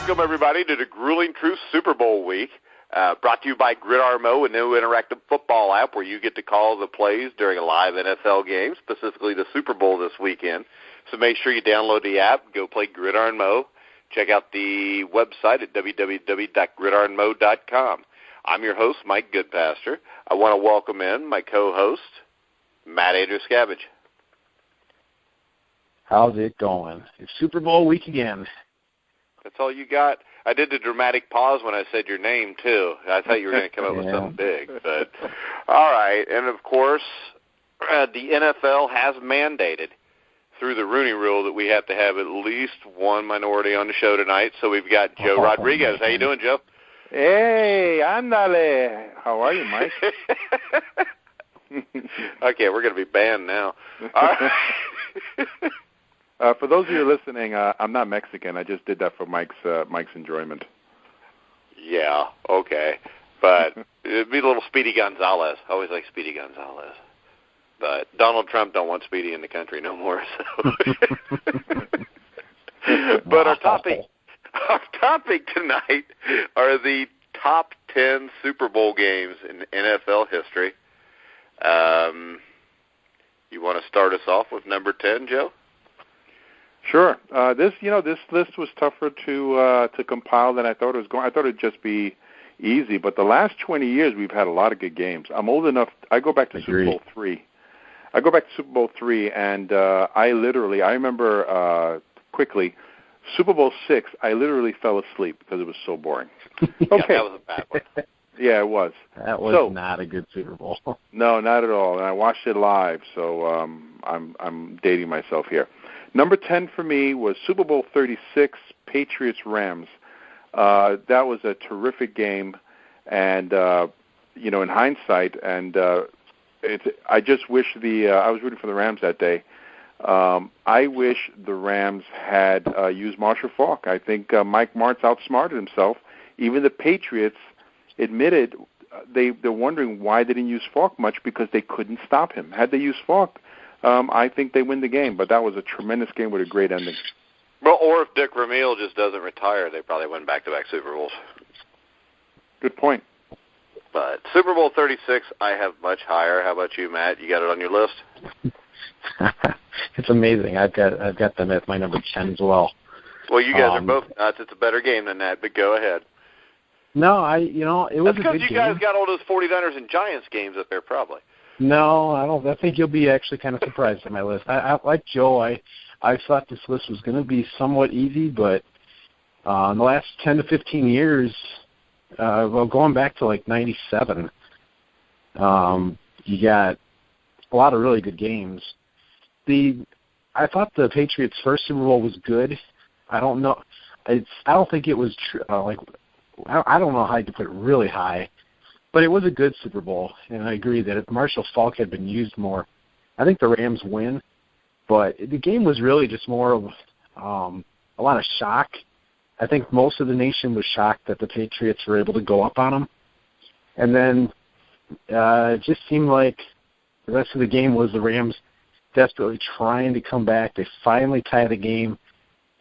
Welcome, everybody, to the Grueling Truth Super Bowl week, brought to you by Gridiron Mo, a new interactive football app where you get to call the plays during a live NFL game, specifically the Super Bowl this weekend. So make sure you download the app, go play Gridiron Mo. Check out the website at www.gridironmo.com. I'm your host, Mike Goodpaster. I want to welcome in my co-host, Matt Andrews-Scavage. How's it going? It's Super Bowl week again. That's all you got? I did the dramatic pause when I said your name, too. I thought you were going to come up with something big. But all right. And, of course, the NFL has mandated through the Rooney Rule that we have to have at least one minority on the show tonight. So we've got Joe Rodriguez. How you doing, Joe? Hey, ándale. How are you, Mike? Okay, we're going to be banned now. All right. For those of you listening, I'm not Mexican. I just did that for Mike's enjoyment. Yeah, okay. But it'd be a little Speedy Gonzalez. I always like Speedy Gonzalez. But Donald Trump don't want Speedy in the country no more. So. But our topic tonight are the top 10 Super Bowl games in NFL history. You want to start us off with number 10, Joe? Sure. This list was tougher to compile than I thought it was going. I thought it'd just be easy, but the last 20 years we've had a lot of good games. I'm old enough. I go back to Super Bowl III. And I remember quickly, Super Bowl VI. I literally fell asleep because it was so boring. Okay, yeah, that was a bad one. Yeah, it was. That was not a good Super Bowl. No, not at all. And I watched it live, so I'm dating myself here. Number 10 for me was Super Bowl 36, Patriots-Rams. That was a terrific game, and in hindsight, and I just wish I was rooting for the Rams that day. I wish the Rams had used Marshall Faulk. I think Mike Martz outsmarted himself. Even the Patriots admitted they're wondering why they didn't use Faulk much because they couldn't stop him. Had they used Faulk, I think they win the game, but that was a tremendous game with a great ending. Well, or if Dick Vermeil just doesn't retire, they probably win back-to-back Super Bowls. Good point. But Super Bowl 36, I have much higher. How about you, Matt? You got it on your list? It's amazing. I've got them at my number 10 as well. Well, you guys are both nuts. It's a better game than that, but go ahead. No, it was That's a good because you game. guys got all those 49ers and Giants games up there, probably. No, I don't. I think you'll be actually kind of surprised at my list. I like Joe. I thought this list was going to be somewhat easy, but in the last 10 to 15 years, going back to like 97, you got a lot of really good games. I thought the Patriots' first Super Bowl was good. I don't know. I don't think it was I don't know how you could put it really high. But it was a good Super Bowl, and I agree that if Marshall Faulk had been used more, I think the Rams win. But the game was really just more of a lot of shock. I think most of the nation was shocked that the Patriots were able to go up on them. And then it just seemed like the rest of the game was the Rams desperately trying to come back. They finally tied the game,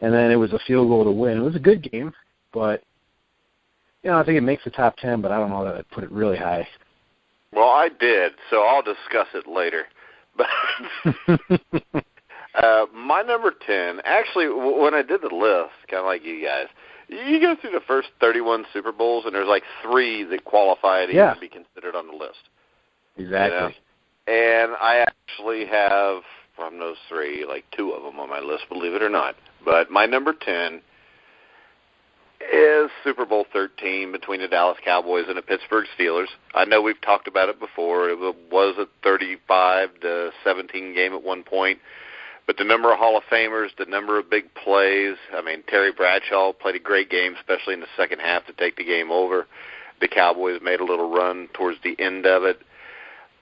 and then it was a field goal to win. It was a good game, but I think it makes the top 10, but I don't know that I'd put it really high. Well, I did, so I'll discuss it later. But my number 10, actually, when I did the list, kind of like you guys, you go through the first 31 Super Bowls, and there's like 3 that qualify to even be considered on the list. Exactly. And I actually have, from those 3, like 2 of them on my list, believe it or not. But my number 10 is Super Bowl 13 between the Dallas Cowboys and the Pittsburgh Steelers. I know we've talked about it before. It was a 35-17 game at one point. But the number of Hall of Famers, the number of big plays, I mean, Terry Bradshaw played a great game, especially in the second half to take the game over. The Cowboys made a little run towards the end of it.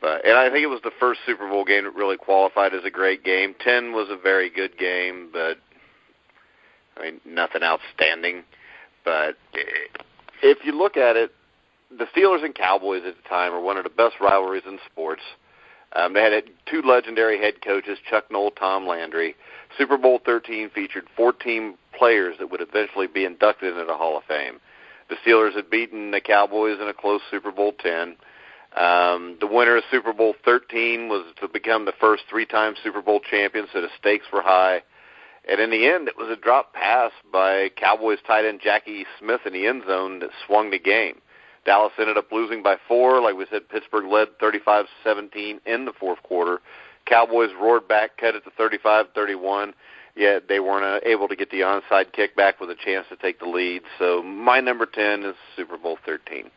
And I think it was the first Super Bowl game that really qualified as a great game. 10 was a very good game, but, I mean, nothing outstanding. But if you look at it, the Steelers and Cowboys at the time are one of the best rivalries in sports. They had 2 legendary head coaches, Chuck Noll, Tom Landry. Super Bowl 13 featured 14 players that would eventually be inducted into the Hall of Fame. The Steelers had beaten the Cowboys in a close Super Bowl X. The winner of Super Bowl 13 was to become the first three-time Super Bowl champion, so the stakes were high. And in the end, it was a drop pass by Cowboys tight end Jackie Smith in the end zone that swung the game. Dallas ended up losing by 4. Like we said, Pittsburgh led 35-17 in the fourth quarter. Cowboys roared back, cut it to 35-31, yet they weren't able to get the onside kick back with a chance to take the lead. So my number 10 is Super Bowl 13.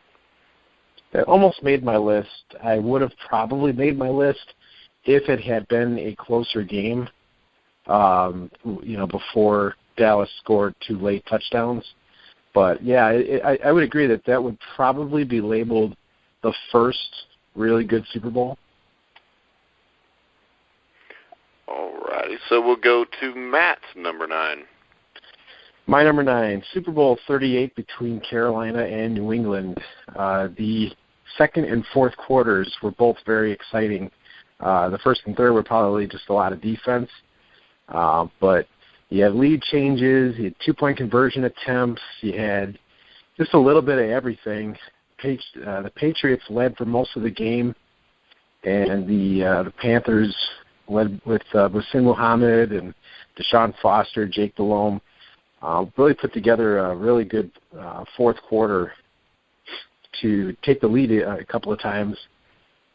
That almost made my list. I would have probably made my list if it had been a closer game, before Dallas scored 2 late touchdowns. But, yeah, I would agree that would probably be labeled the first really good Super Bowl. All righty. So we'll go to Matt's number 9. My number 9, Super Bowl 38 between Carolina and New England. The second and fourth quarters were both very exciting. The first and third were probably just a lot of defense. But you had lead changes, you had 2-point conversion attempts, you had just a little bit of everything. The Patriots led for most of the game, and the Panthers led with Muhsin Muhammad and Deshaun Foster, Jake Delhomme. Really put together a really good fourth quarter to take the lead a couple of times.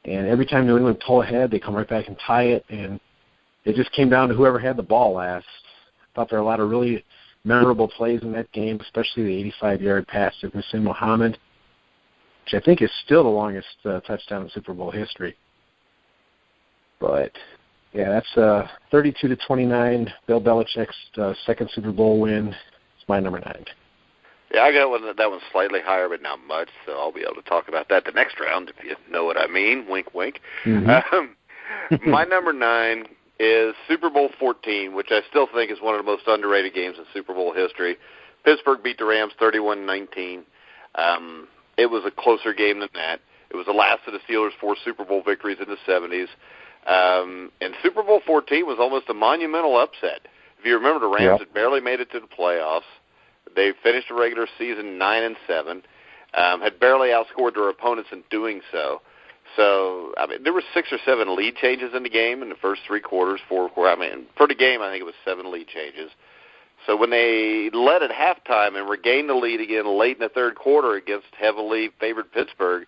And every time New England pull ahead, they come right back and tie it. And it just came down to whoever had the ball last. I thought there were a lot of really memorable plays in that game, especially the 85-yard pass to Muhsin Muhammad, which I think is still the longest touchdown in Super Bowl history. But, yeah, that's 32-29, Bill Belichick's second Super Bowl win. It's my number 9. Yeah, I got that one's slightly higher, but not much, so I'll be able to talk about that the next round, if you know what I mean. Wink, wink. Mm-hmm. My number 9 is Super Bowl 14, which I still think is one of the most underrated games in Super Bowl history. Pittsburgh beat the Rams 31-19. It was a closer game than that. It was the last of the Steelers' 4 Super Bowl victories in the 70s. And Super Bowl 14 was almost a monumental upset. If you remember, the Rams had barely made it to the playoffs. They finished the regular season 9-7, had barely outscored their opponents in doing so. So, I mean, there were 6 or 7 lead changes in the game in the first 3 quarters, 4 quarters. I mean, for the game, I think it was 7 lead changes. So when they led at halftime and regained the lead again late in the third quarter against heavily favored Pittsburgh,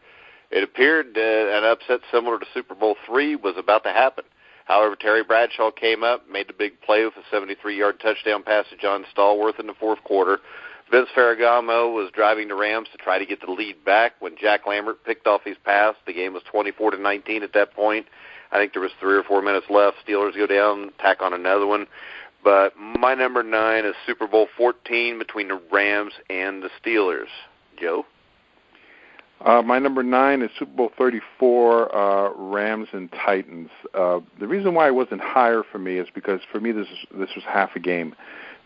it appeared an upset similar to Super Bowl III was about to happen. However, Terry Bradshaw came up, made the big play with a 73-yard touchdown pass to John Stallworth in the fourth quarter. Vince Ferragamo was driving the Rams to try to get the lead back when Jack Lambert picked off his pass. The game was 24-19 at that point. I think there was 3 or 4 minutes left. Steelers go down, tack on another one. But my number 9 is Super Bowl 14 between the Rams and the Steelers. Joe? My number 9 is Super Bowl 34, Rams and Titans. The reason why it wasn't higher for me is because for me this was half a game.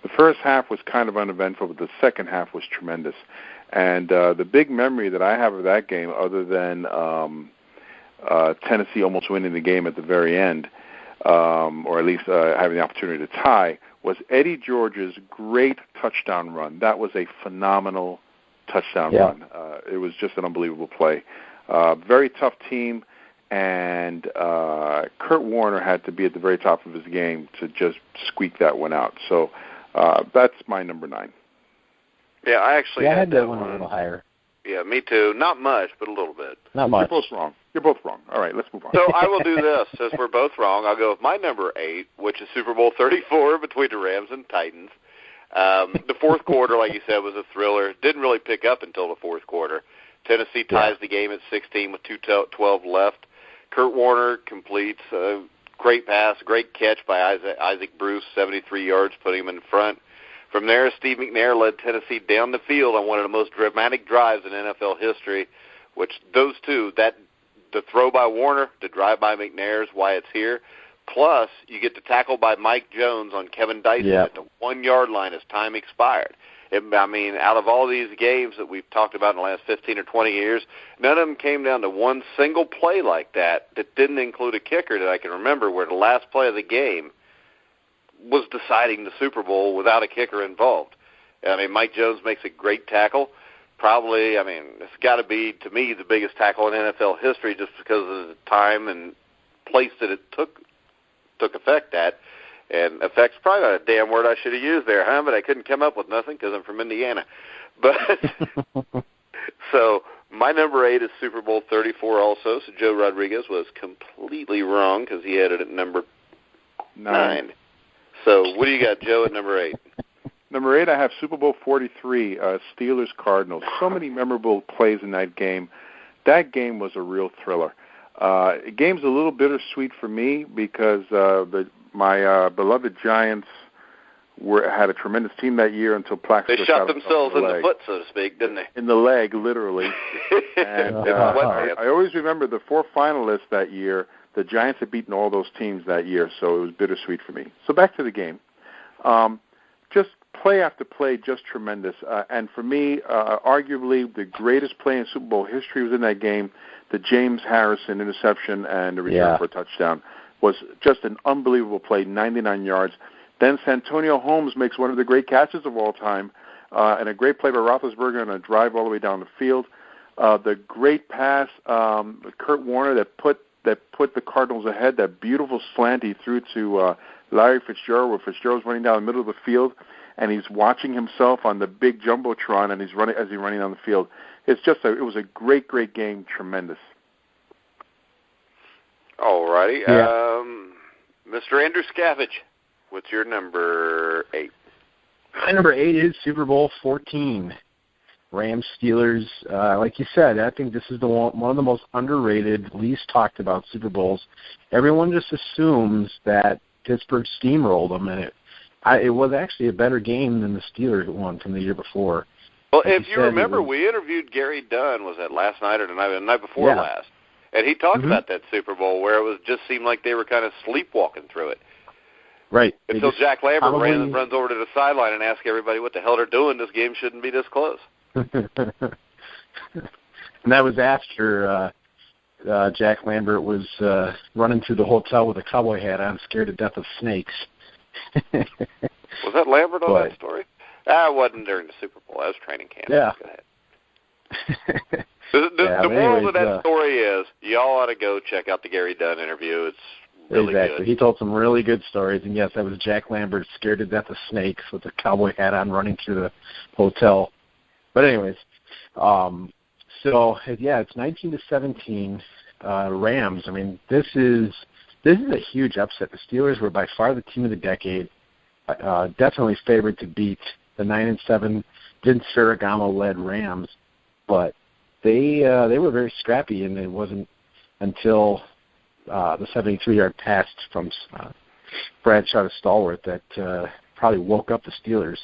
The first half was kind of uneventful, but the second half was tremendous. And the big memory that I have of that game, other than Tennessee almost winning the game at the very end, or at least having the opportunity to tie, was Eddie George's great touchdown run. That was a phenomenal touchdown run. It was just an unbelievable play. Very tough team, and Kurt Warner had to be at the very top of his game to just squeak that one out. So that's my number 9. Yeah, I actually had that one a little higher. Yeah, me too. Not much, but a little bit. Not much. You're both wrong. All right, let's move on. So I will do this. Since we're both wrong, I'll go with my number 8, which is Super Bowl 34 between the Rams and Titans. The fourth quarter, like you said, was a thriller. Didn't really pick up until the fourth quarter. Tennessee ties the game at 16 with 2:12 left. Kurt Warner completes a great pass, great catch by Isaac Bruce, 73 yards, putting him in front. From there, Steve McNair led Tennessee down the field on one of the most dramatic drives in NFL history, which those two, the throw by Warner, the drive by McNair is why it's here. Plus, you get the tackle by Mike Jones on Kevin Dyson at the 1-yard line as time expired. Out of all these games that we've talked about in the last 15 or 20 years, none of them came down to one single play like that didn't include a kicker that I can remember, where the last play of the game, was deciding the Super Bowl without a kicker involved. I mean, Mike Jones makes a great tackle. Probably, I mean, it's got to be, to me, the biggest tackle in NFL history just because of the time and place that it took effect at. And effect's probably not a damn word I should have used there, huh? But I couldn't come up with nothing because I'm from Indiana. But so my number 8 is Super Bowl 34 also. So Joe Rodriguez was completely wrong because he had it at number 9. So what do you got, Joe, at number 8? Number 8, I have Super Bowl 43, Steelers-Cardinals. So many memorable plays in that game. That game was a real thriller. The game's a little bittersweet for me because my beloved Giants had a tremendous team that year until Plaxico shot themselves in the foot, so to speak, didn't they? In the leg, literally. And I always remember the 4 finalists that year. The Giants had beaten all those teams that year, so it was bittersweet for me. So back to the game. Just play after play, just tremendous. And for me, arguably the greatest play in Super Bowl history was in that game. The James Harrison interception and the return for a touchdown was just an unbelievable play, 99 yards. Then Santonio Holmes makes one of the great catches of all time, and a great play by Roethlisberger on a drive all the way down the field. The great pass, Kurt Warner, that put the Cardinals ahead. That beautiful slant he threw to Larry Fitzgerald, where Fitzgerald's running down the middle of the field, and he's watching himself on the big jumbotron, and he's running down the field. It's just it was a great game, tremendous. All righty, Mr. Andrew Scavage, what's your number 8? My number 8 is Super Bowl 14. Rams Steelers. Like you said, I think this is one of the most underrated, least talked about Super Bowls. Everyone just assumes that Pittsburgh steamrolled them, and it was actually a better game than the Steelers one from the year before. Well, if you remember, we interviewed Gary Dunn, was that last night or the night before last? And he talked about that Super Bowl where it just seemed like they were kind of sleepwalking through it. Right. Until Jack Lambert runs over to the sideline and asks everybody what the hell they're doing. This game shouldn't be this close. And that was after Jack Lambert was running through the hotel with a cowboy hat on, scared to death of snakes. Was that Lambert on that story? It wasn't during the Super Bowl. That was training camp. Yeah. Go ahead. The moral of that story is y'all ought to go check out the Gary Dunn interview. It's really good. He told some really good stories, and yes, that was Jack Lambert, scared to death of snakes with a cowboy hat on, running through the hotel. But anyways, it's 19-17 Rams. I mean, this is a huge upset. The Steelers were by far the team of the decade. Definitely favored to beat the 9-7 Vince Ferragamo-led Rams, but they were very scrappy, and it wasn't until the 73-yard pass from Bradshaw to Stallworth that probably woke up the Steelers.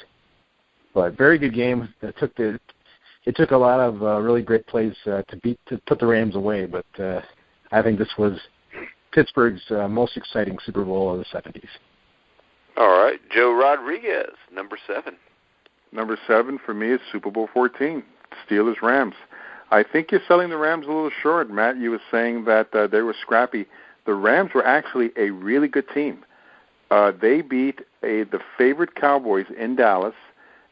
But very good game. It took a lot of really great plays to put the Rams away, but I think this was Pittsburgh's most exciting Super Bowl of the 70s. All right, Joe Rodriguez, number 7. Number 7 for me is Super Bowl 14, Steelers-Rams. I think you're selling the Rams a little short, Matt. You were saying that they were scrappy. The Rams were actually a really good team. They beat the favorite Cowboys in Dallas.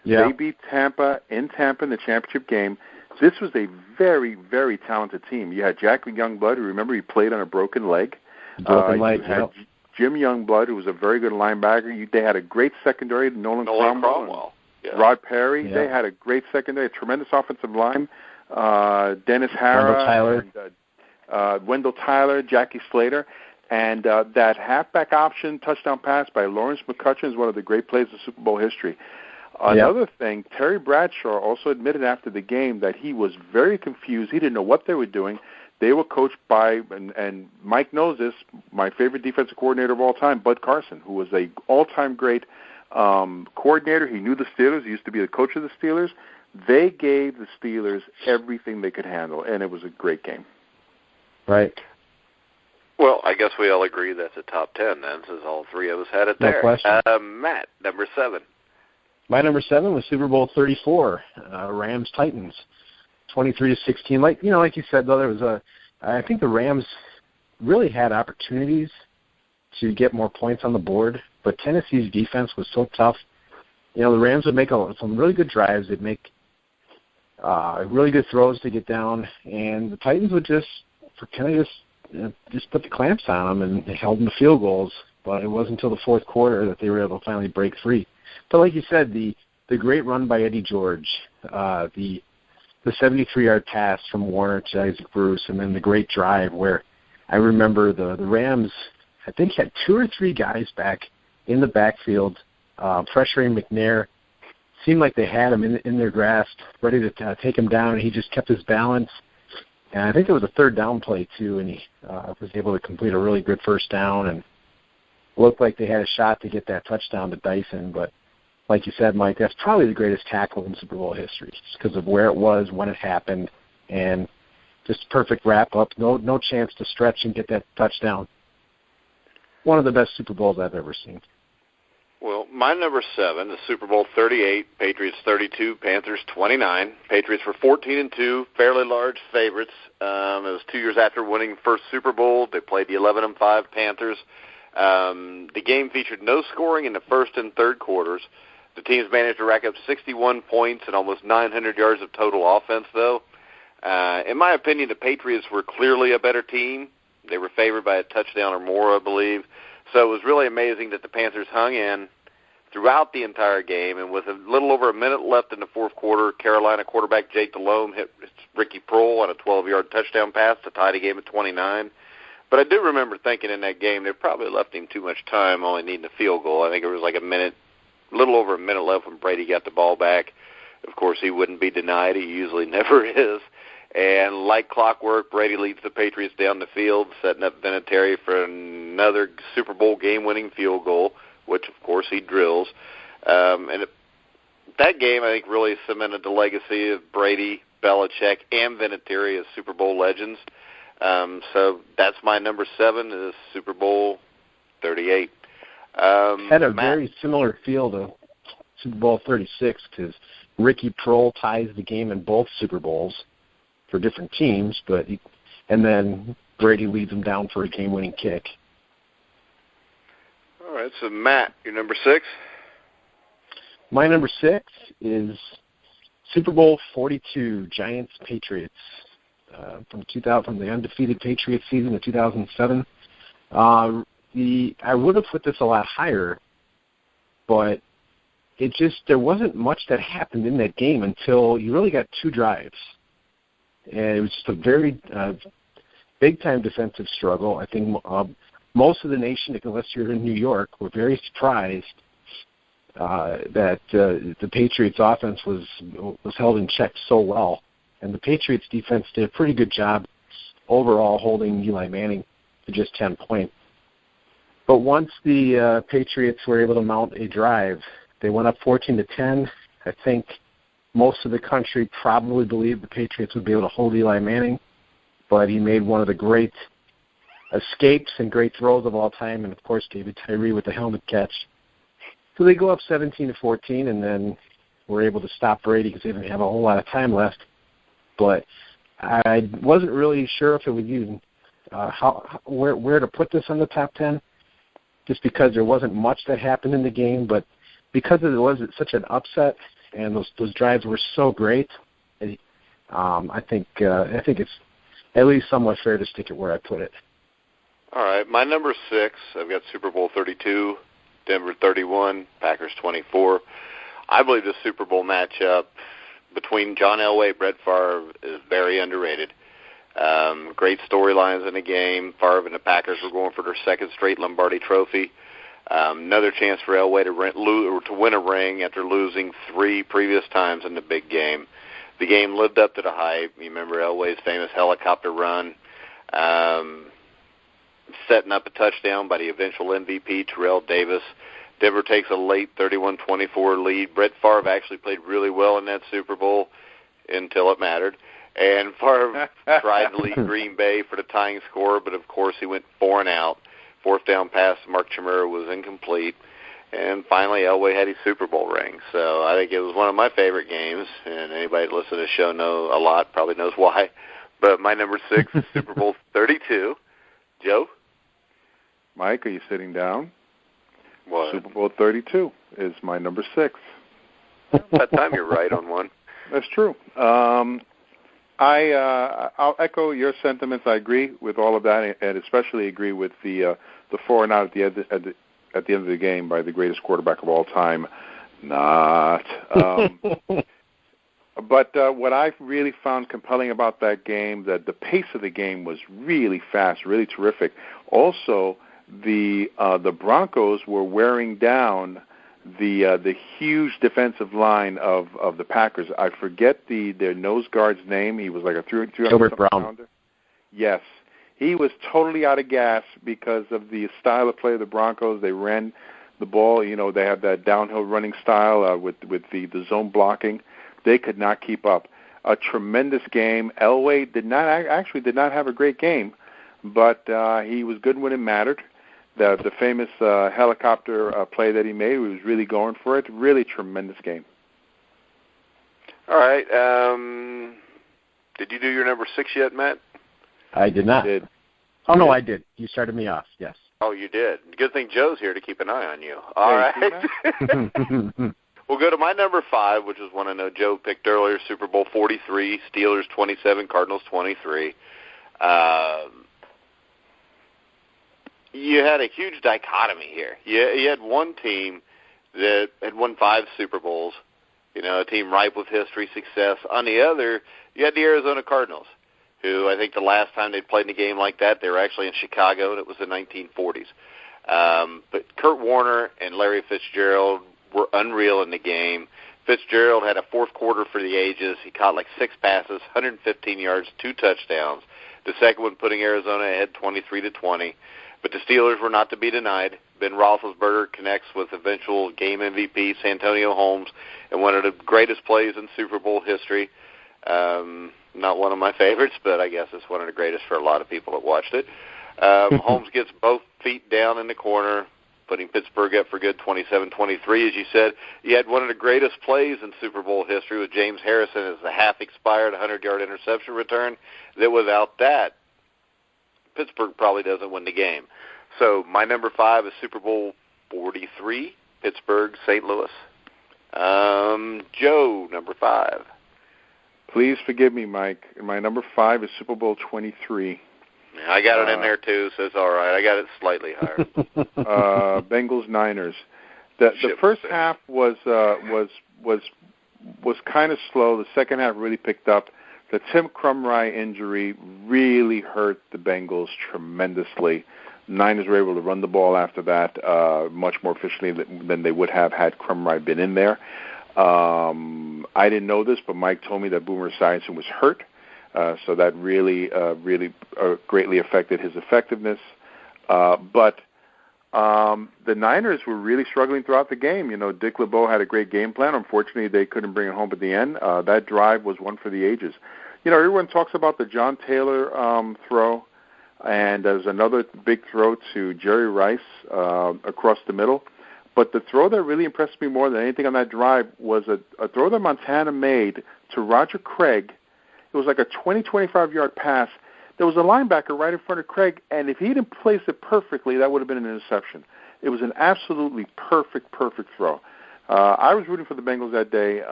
Yeah. They beat Tampa in the championship game. This was a very, very talented team. You had Jack Youngblood, who, remember, he played on a broken leg. You had Jim Youngblood, who was a very good linebacker. They had a great secondary, Nolan Cromwell. Rod Perry. Yeah. They had a great secondary, a tremendous offensive line. Dennis Hara, Wendell Tyler, Jackie Slater. And that halfback option touchdown pass by Lawrence McCutcheon is one of the great plays of Super Bowl history. Another thing, Terry Bradshaw also admitted after the game that he was very confused. He didn't know what they were doing. They were coached by, and Mike knows this, my favorite defensive coordinator of all time, Bud Carson, who was an all-time great coordinator. He knew the Steelers. He used to be the coach of the Steelers. They gave the Steelers everything they could handle, and it was a great game. Right. Well, I guess we all agree that's a top 10 then, since all three of us had it there. No question. Matt, number 7. My number 7 was Super Bowl 34, Rams-Titans, 23-16. Like you said, though, I think the Rams really had opportunities to get more points on the board, but Tennessee's defense was so tough. The Rams would make some really good drives. They'd make really good throws to get down, and the Titans would just put the clamps on them, and they held them to field goals. But it wasn't until the fourth quarter that they were able to finally break free. But like you said, the great run by Eddie George, the 73-yard pass from Warner to Isaac Bruce, and then the great drive where I remember the Rams, I think, had 2 or 3 guys back in the backfield pressuring McNair. Seemed like they had him in their grasp, ready to take him down, and he just kept his balance. And I think it was a third down play, too, and he was able to complete a really good first down and looked like they had a shot to get that touchdown to Dyson. But like you said, Mike, that's probably the greatest tackle in Super Bowl history just because of where it was, when it happened, and just perfect wrap-up, no chance to stretch and get that touchdown. One of the best Super Bowls I've ever seen. Well, my number 7 is Super Bowl 38, Patriots 32, Panthers 29. Patriots were 14-2, fairly large favorites. It was 2 years after winning first Super Bowl. They played the 11-5 Panthers. The game featured no scoring in the first and third quarters. The teams managed to rack up 61 points and almost 900 yards of total offense, though. In my opinion, the Patriots were clearly a better team. They were favored by a touchdown or more, I believe. So it was really amazing that the Panthers hung in throughout the entire game, and with a little over a minute left in the fourth quarter, Carolina quarterback Jake Delhomme hit Ricky Proehl on a 12-yard touchdown pass to tie the game at 29. But I do remember thinking in that game they probably left him too much time, only needing a field goal. I think it was like a little over a minute left when Brady got the ball back. Of course, he wouldn't be denied. He usually never is. And like clockwork, Brady leads the Patriots down the field, setting up Vinatieri for another Super Bowl game-winning field goal, which, of course, he drills. That game, I think, really cemented the legacy of Brady, Belichick, and Vinatieri as Super Bowl legends. So that's my number 7 is Super Bowl 38. Had a very similar feel to Super Bowl 36 because Ricky Proehl ties the game in both Super Bowls for different teams, and then Brady leads them down for a game-winning kick. All right, so Matt, your number 6? My number 6 is Super Bowl 42, Giants-Patriots, from the undefeated Patriots season of 2007. I would have put this a lot higher, but there wasn't much that happened in that game until you really got 2 drives. And it was just a very big-time defensive struggle. I think most of the nation, unless you're in New York, were very surprised that the Patriots' offense was held in check so well. And the Patriots' defense did a pretty good job overall holding Eli Manning to just 10 points. But once the Patriots were able to mount a drive, they went up 14-10. I think most of the country probably believed the Patriots would be able to hold Eli Manning, but he made one of the great escapes and great throws of all time, and, of course, David Tyree with the helmet catch. So they go up 17-14, and then were able to stop Brady because they didn't have a whole lot of time left. But I wasn't really sure if it would even where to put this on the top 10, just because there wasn't much that happened in the game, but because it was such an upset and those drives were so great, I think it's at least somewhat fair to stick it where I put it. All right, my number 6, I've got Super Bowl 32, Denver 31, Packers 24. I believe the Super Bowl matchup between John Elway and Brett Favre is very underrated. Great storylines in the game. Favre and the Packers were going for their second straight Lombardi Trophy. Another chance for Elway to win a ring after losing 3 previous times in the big game. The game lived up to the hype. You remember Elway's famous helicopter run, setting up a touchdown by the eventual MVP, Terrell Davis. Denver takes a late 31-24 lead. Brett Favre actually played really well in that Super Bowl until it mattered. And Favre tried to lead Green Bay for the tying score, but, of course, he went 4 and out. Fourth down pass to Mark Chimera was incomplete. And finally, Elway had his Super Bowl ring. So I think it was one of my favorite games, and anybody that listens to the show know a lot, probably knows why. But my number 6 is Super Bowl 32. Joe? Mike, are you sitting down? What? Super Bowl 32 is my number 6. That time you're right on one. That's true. I'll echo your sentiments. I agree with all of that, and especially agree with the 4 and out at the end of the game by the greatest quarterback of all time. Not. But what I really found compelling about that game, that the pace of the game was really fast, really terrific. Also, the Broncos were wearing down the huge defensive line of the Packers. I forget their nose guard's name. He was like a 300 Gilbert Brown. pounder. Yes. He was totally out of gas because of the style of play of the Broncos. They ran the ball. You know, they have that downhill running style with the zone blocking. They could not keep up. A tremendous game. Elway did not have a great game, but he was good when it mattered. The famous helicopter play that he made, he was really going for it. Really tremendous game. All right. Did you do your number 6 yet, Matt? I did not. Did. Oh, no, I did. You started me off, yes. Oh, you did. Good thing Joe's here to keep an eye on you. All right. We'll go to my number 5, which is one I know Joe picked earlier, Super Bowl 43, Steelers 27, Cardinals 23. You had a huge dichotomy here. You had one team that had won 5 Super Bowls, you know, a team ripe with history, success. On the other, you had the Arizona Cardinals, who I think the last time they played in a game like that, they were actually in Chicago, and it was the 1940s. But Kurt Warner and Larry Fitzgerald were unreal in the game. Fitzgerald had a fourth quarter for the ages. He caught like 6 passes, 115 yards, 2 touchdowns. The second one putting Arizona ahead 23-20. But the Steelers were not to be denied. Ben Roethlisberger connects with eventual game MVP Santonio Holmes in one of the greatest plays in Super Bowl history. Not one of my favorites, but I guess it's one of the greatest for a lot of people that watched it. Holmes gets both feet down in the corner, putting Pittsburgh up for good 27-23, as you said. You had one of the greatest plays in Super Bowl history with James Harrison as the half-expired 100-yard interception return. That without that, Pittsburgh probably doesn't win the game. So my number 5 is Super Bowl 43, Pittsburgh, St. Louis. Joe, number 5. Please forgive me, Mike. My number 5 is Super Bowl 23. I got it in there too, so it's all right. I got it slightly higher. Bengals Niners. The first half was kind of slow. The second half really picked up. The Tim Krumrie injury really hurt the Bengals tremendously. Niners were able to run the ball after that much more efficiently than they would have had Krumrie been in there. I didn't know this, but Mike told me that Boomer Esiason was hurt. So that really greatly affected his effectiveness. But the Niners were really struggling throughout the game. You know, Dick LeBeau had a great game plan. Unfortunately, they couldn't bring it home at the end. That drive was one for the ages. You know, everyone talks about the John Taylor throw, and there's another big throw to Jerry Rice across the middle. But the throw that really impressed me more than anything on that drive was a throw that Montana made to Roger Craig. It was like a 25-yard pass. There was a linebacker right in front of Craig, and if he didn't place it perfectly, that would have been an interception. It was an absolutely perfect throw. I was rooting for the Bengals that day.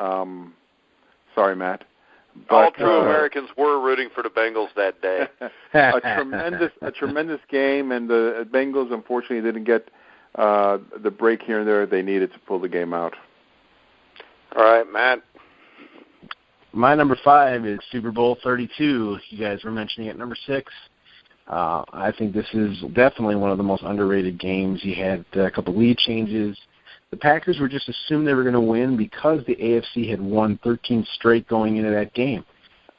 Sorry, Matt. But, all true Americans were rooting for the Bengals that day. a tremendous game, and the Bengals, unfortunately, didn't get the break here and there they needed to pull the game out. All right, Matt. My number 5 is Super Bowl 32. You guys were mentioning it, number 6. I think this is definitely one of the most underrated games. You had a couple lead changes. The Packers were just assumed they were going to win because the AFC had won 13 straight going into that game.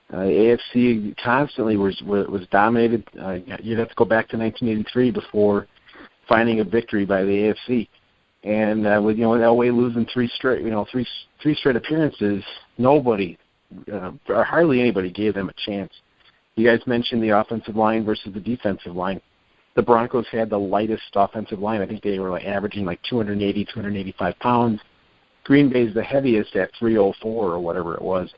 The AFC constantly was dominated. You'd have to go back to 1983 before finding a victory by the AFC. And with Elway losing three straight appearances, nobody. Or hardly anybody gave them a chance. You guys mentioned the offensive line versus the defensive line. The Broncos had the lightest offensive line. I think they were averaging 280, 285 pounds. Green Bay's the heaviest at 304 or whatever it was.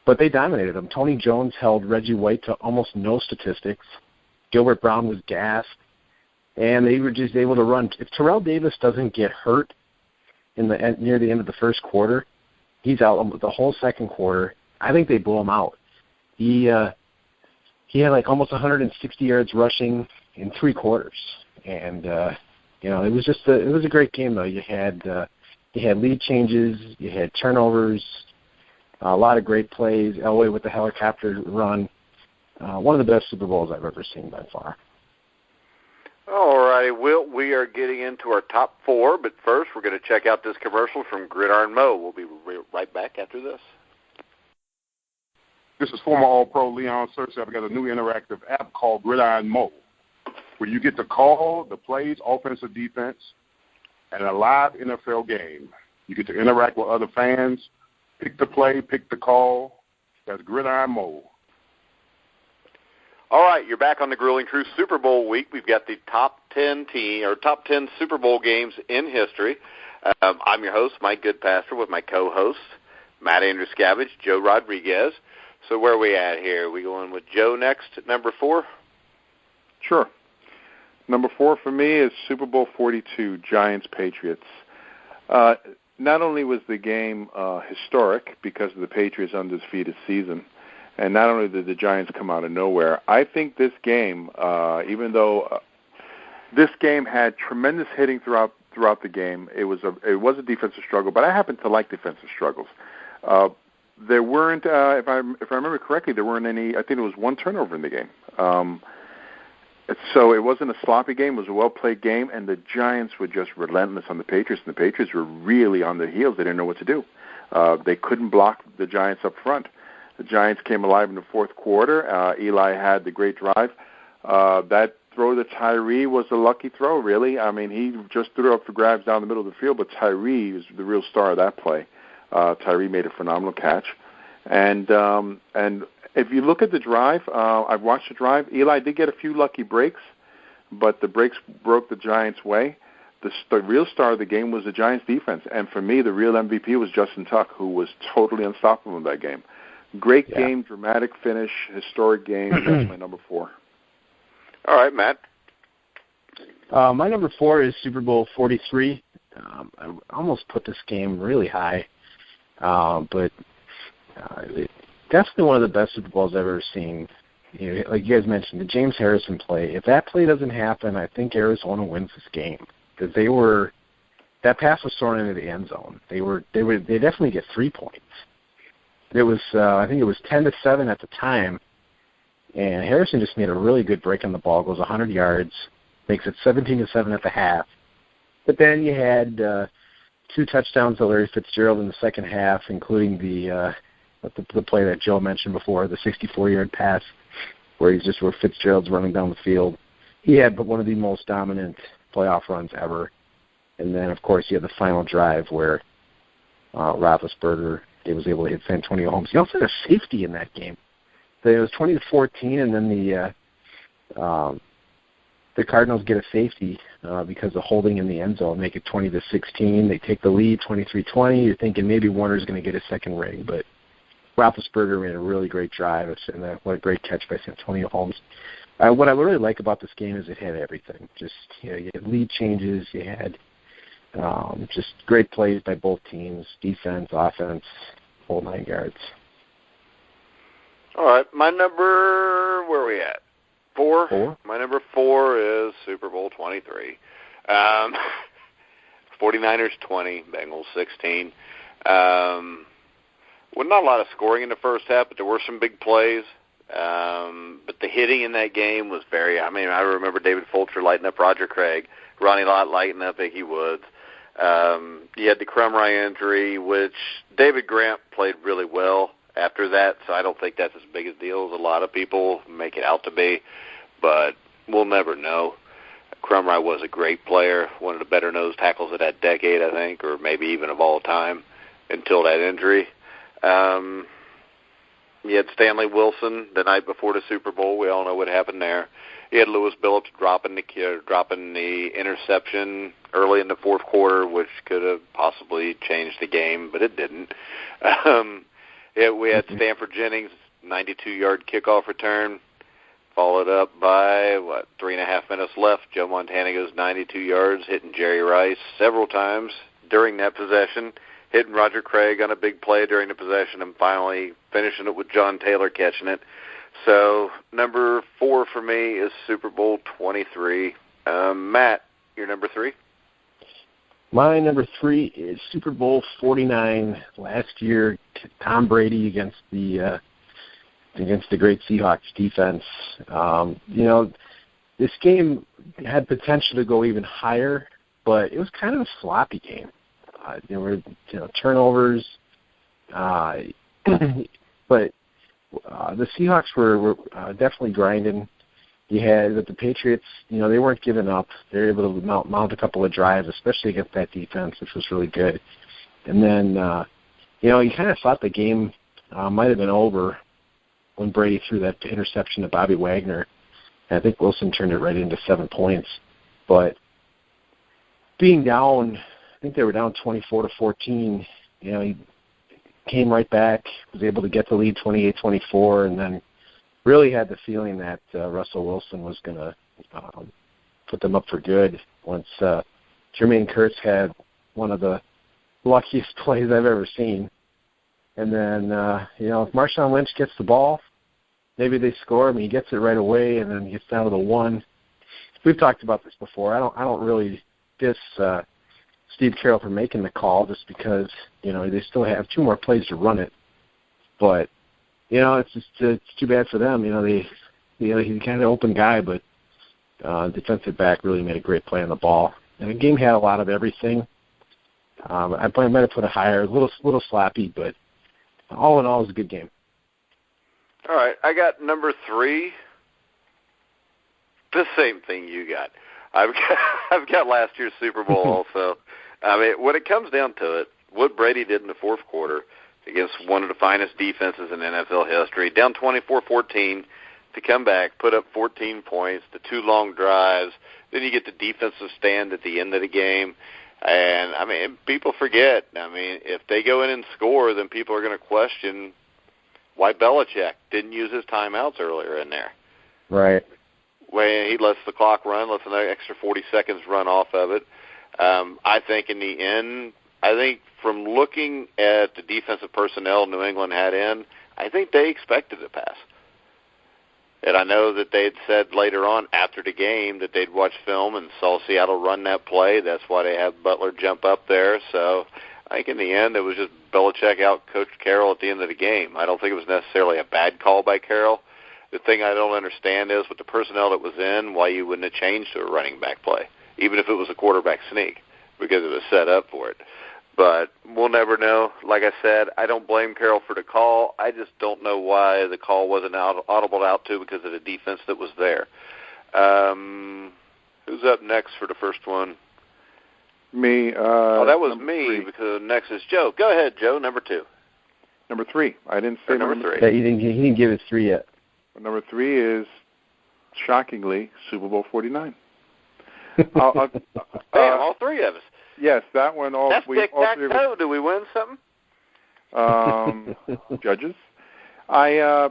But they dominated them. Tony Jones held Reggie White to almost no statistics. Gilbert Brown was gassed. and they were just able to run. If Terrell Davis doesn't get hurt near the end of the first quarter, he's out the whole second quarter. I think they blow him out. He had like almost 160 yards rushing in 3 quarters, and it was a great game though. You had lead changes, you had turnovers, a lot of great plays. Elway with the helicopter run, one of the best Super Bowls I've ever seen by far. All righty, Wilt, we are getting into our top 4, but first we're going to check out this commercial from Gridiron Mo. We'll be right back after this. This is former All-Pro Leon Searcy. I've got a new interactive app called Gridiron Mo, where you get to call the plays, offense or defense, and a live NFL game. You get to interact with other fans, pick the play, pick the call. That's Gridiron Mo. All right, you're back on the Grueling Truth Super Bowl week. We've got the top 10 Super Bowl games in history. I'm your host, Mike Goodpaster, with my co-hosts, Matt Andrews-Scavage, Joe Rodriguez. So where are we at here? We going with Joe next at number 4? Sure. Number 4 for me is Super Bowl 42, Giants-Patriots. Not only was the game historic because of the Patriots' undefeated season, and not only did the Giants come out of nowhere, I think this game, even though this game had tremendous hitting throughout the game, it was a defensive struggle. But I happen to like defensive struggles. There weren't, if I remember correctly, there weren't any. I think there was 1 turnover in the game. So it wasn't a sloppy game. It was a well-played game, and the Giants were just relentless on the Patriots, and the Patriots were really on their heels. They didn't know what to do. They couldn't block the Giants up front. The Giants came alive in the fourth quarter. Eli had the great drive. That throw to Tyree was a lucky throw, really. I mean, he just threw up for grabs down the middle of the field, but Tyree is the real star of that play. Tyree made a phenomenal catch. And if you look at the drive, I've watched the drive. Eli did get a few lucky breaks, but the breaks broke the Giants' way. The real star of the game was the Giants' defense. And for me, the real MVP was Justin Tuck, who was totally unstoppable in that game. Great game, dramatic finish, historic game. That's my number 4. All right, Matt. My number 4 is Super Bowl 43. I almost put this game really high, but definitely one of the best Super Bowls I've ever seen. Like you guys mentioned, the James Harrison play. If that play doesn't happen, I think Arizona wins this game because that pass was thrown into the end zone. They definitely get 3 points. It was, I think it was 10-7 at the time, and Harrison just made a really good break on the ball, goes 100 yards, makes it 17-7 at the half. But then you had 2 touchdowns to Larry Fitzgerald in the second half, including the play that Joe mentioned before, the 64-yard pass, where Fitzgerald's running down the field. He had one of the most dominant playoff runs ever. And then, of course, you had the final drive where Roethlisberger was able to hit Santonio Holmes. He also had a safety in that game. It was 20-14, and then the Cardinals get a safety because of holding in the end zone, make it 20-16. They take the lead, 23-20. You're thinking maybe Warner's going to get a second ring, but Roethlisberger made a really great drive, and what a great catch by Santonio Holmes. What I really like about this game is it had everything. You had lead changes, you had just great plays by both teams, defense, offense, whole 9 yards. All right, my number, where are we at? 4? My number 4 is Super Bowl 23. 49ers 20, Bengals 16. Well, not a lot of scoring in the first half, but there were some big plays. But the hitting in that game was I remember David Fulcher lighting up Roger Craig, Ronnie Lott lighting up Ickey Woods. You had the Crumry injury, which David Grant played really well after that, so I don't think that's as big a deal as a lot of people make it out to be, but we'll never know. Crumry was a great player, one of the better nose tackles of that decade, I think, or maybe even of all time until that injury. You had Stanley Wilson the night before the Super Bowl. We all know what happened there. You had Lewis Billups dropping the interception early in the fourth quarter, which could have possibly changed the game, but it didn't. We had Stanford Jennings' 92-yard kickoff return, followed up by, 3.5 minutes left. Joe Montana goes 92 yards, hitting Jerry Rice several times during that possession, hitting Roger Craig on a big play during the possession, and finally finishing it with John Taylor catching it. So number 4 for me is Super Bowl 23. Matt, your number 3? My number 3 is Super Bowl 49 last year. Tom Brady against the great Seahawks defense. This game had potential to go even higher, but it was kind of a sloppy game. There were turnovers, but the Seahawks were definitely grinding. You had the Patriots, they weren't giving up. They were able to mount a couple of drives, especially against that defense, which was really good. And then, you kind of thought the game might have been over when Brady threw that interception to Bobby Wagner. And I think Wilson turned it right into 7 points. But being down, I think they were down 24-14, he came right back, was able to get the lead 28-24, and then really had the feeling that Russell Wilson was going to put them up for good once Jermaine Kearse had one of the luckiest plays I've ever seen. And then, if Marshawn Lynch gets the ball, maybe they score. I mean, he gets it right away, and then he gets down to the 1. We've talked about this before. I don't really diss Steve Carroll for making the call just because, they still have 2 more plays to run it. But it's too bad for them. He's kind of open guy, but defensive back really made a great play on the ball. And the game had a lot of everything. I might have put it higher, a little sloppy, but all in all, it was a good game. All right, I got number 3. The same thing you got. I've got last year's Super Bowl also. I mean, when it comes down to it, what Brady did in the fourth quarter against one of the finest defenses in NFL history, down 24-14, to come back, put up 14 points, the 2 long drives, then you get the defensive stand at the end of the game. And, I mean, people forget. I mean, if they go in and score, then people are going to question why Belichick didn't use his timeouts earlier in there. Right. When he lets the clock run, lets another extra 40 seconds run off of it. I think in the end, from looking at the defensive personnel New England had in, I think they expected a pass. And I know that they'd said later on after the game that they'd watched film and saw Seattle run that play. That's why they had Butler jump up there. So I think in the end it was just Belichick out-coached Carroll at the end of the game. I don't think it was necessarily a bad call by Carroll. The thing I don't understand is with the personnel that was in, why you wouldn't have changed to a running back play, even if it was a quarterback sneak, because it was set up for it. But we'll never know. Like I said, I don't blame Carroll for the call. I just don't know why the call wasn't audible out to because of the defense that was there. Who's up next for the first one? Me. That was me 3. because next is Joe. Go ahead, Joe. Number 2. Number 3. I didn't say number 3. Yeah, he didn't give us 3 yet. Number 3 is, shockingly, Super Bowl 49. Damn, all 3 of us. Yes, that one. That's tic-tac-toe. Do we win something? Judges. I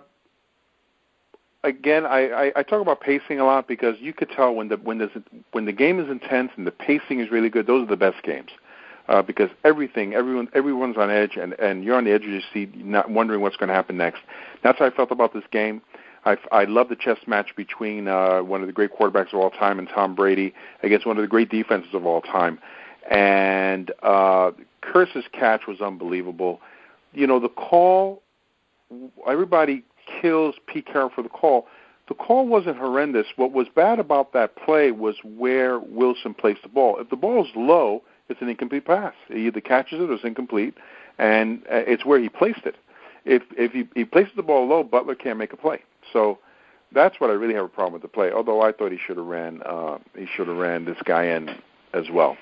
talk about pacing a lot because you could tell when the game is intense and the pacing is really good. Those are the best games because everyone's on edge and you're on the edge of your seat, not wondering what's going to happen next. That's how I felt about this game. I love the chess match between one of the great quarterbacks of all time and Tom Brady against one of the great defenses of all time. And Kearse's catch was unbelievable. The call, everybody kills Pete Carroll for the call. The call wasn't horrendous. What was bad about that play was where Wilson placed the ball. If the ball is low, it's an incomplete pass. He either catches it or it's incomplete, and it's where he placed it. If he places the ball low, Butler can't make a play. So that's what I really have a problem with the play. Although I thought he should have ran this guy in as well.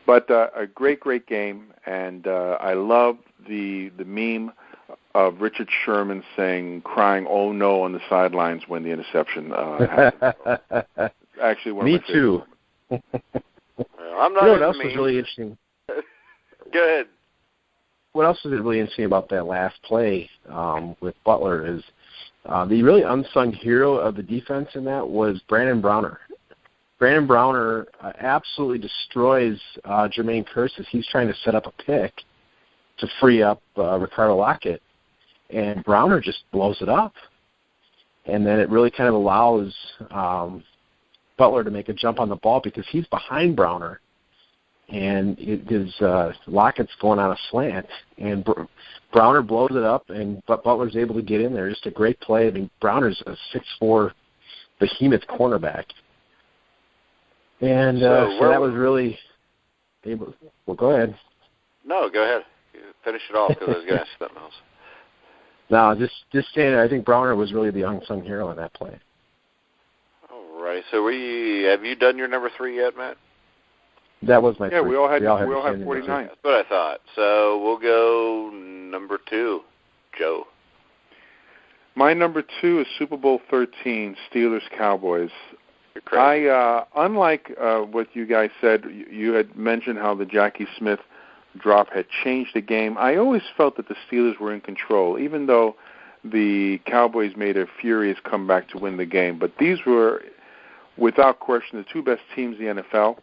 But a great game, and I love the meme of Richard Sherman crying "Oh no" on the sidelines when the interception happened. Actually, one of Me my too. I'm not. What else was really interesting? Go ahead. What else was really interesting about that last play with Butler is The really unsung hero of the defense in that was Brandon Browner. Brandon Browner absolutely destroys Jermaine Kearse as he's trying to set up a pick to free up Ricardo Lockett, and Browner just blows it up. And then it really kind of allows Butler to make a jump on the ball because he's behind Browner, and Lockett's going on a slant, and Browner blows it up, and Butler's able to get in there. Just a great play. I mean, Browner's a 6'4" behemoth cornerback. And so that was really able. Well, go ahead. No, go ahead. Finish it off because I was going to ask something else. No, just saying. I think Browner was really the unsung hero in that play. All right. So have you done your number 3 yet, Matt? That was my. Yeah, we all had 49. 49. That's what I thought. So we'll go number 2, Joe. My number 2 is Super Bowl 13, Steelers Cowboys. You're crazy. Unlike what you guys said, you had mentioned how the Jackie Smith drop had changed the game. I always felt that the Steelers were in control, even though the Cowboys made a furious comeback to win the game. But these were, without question, the 2 best teams in the NFL.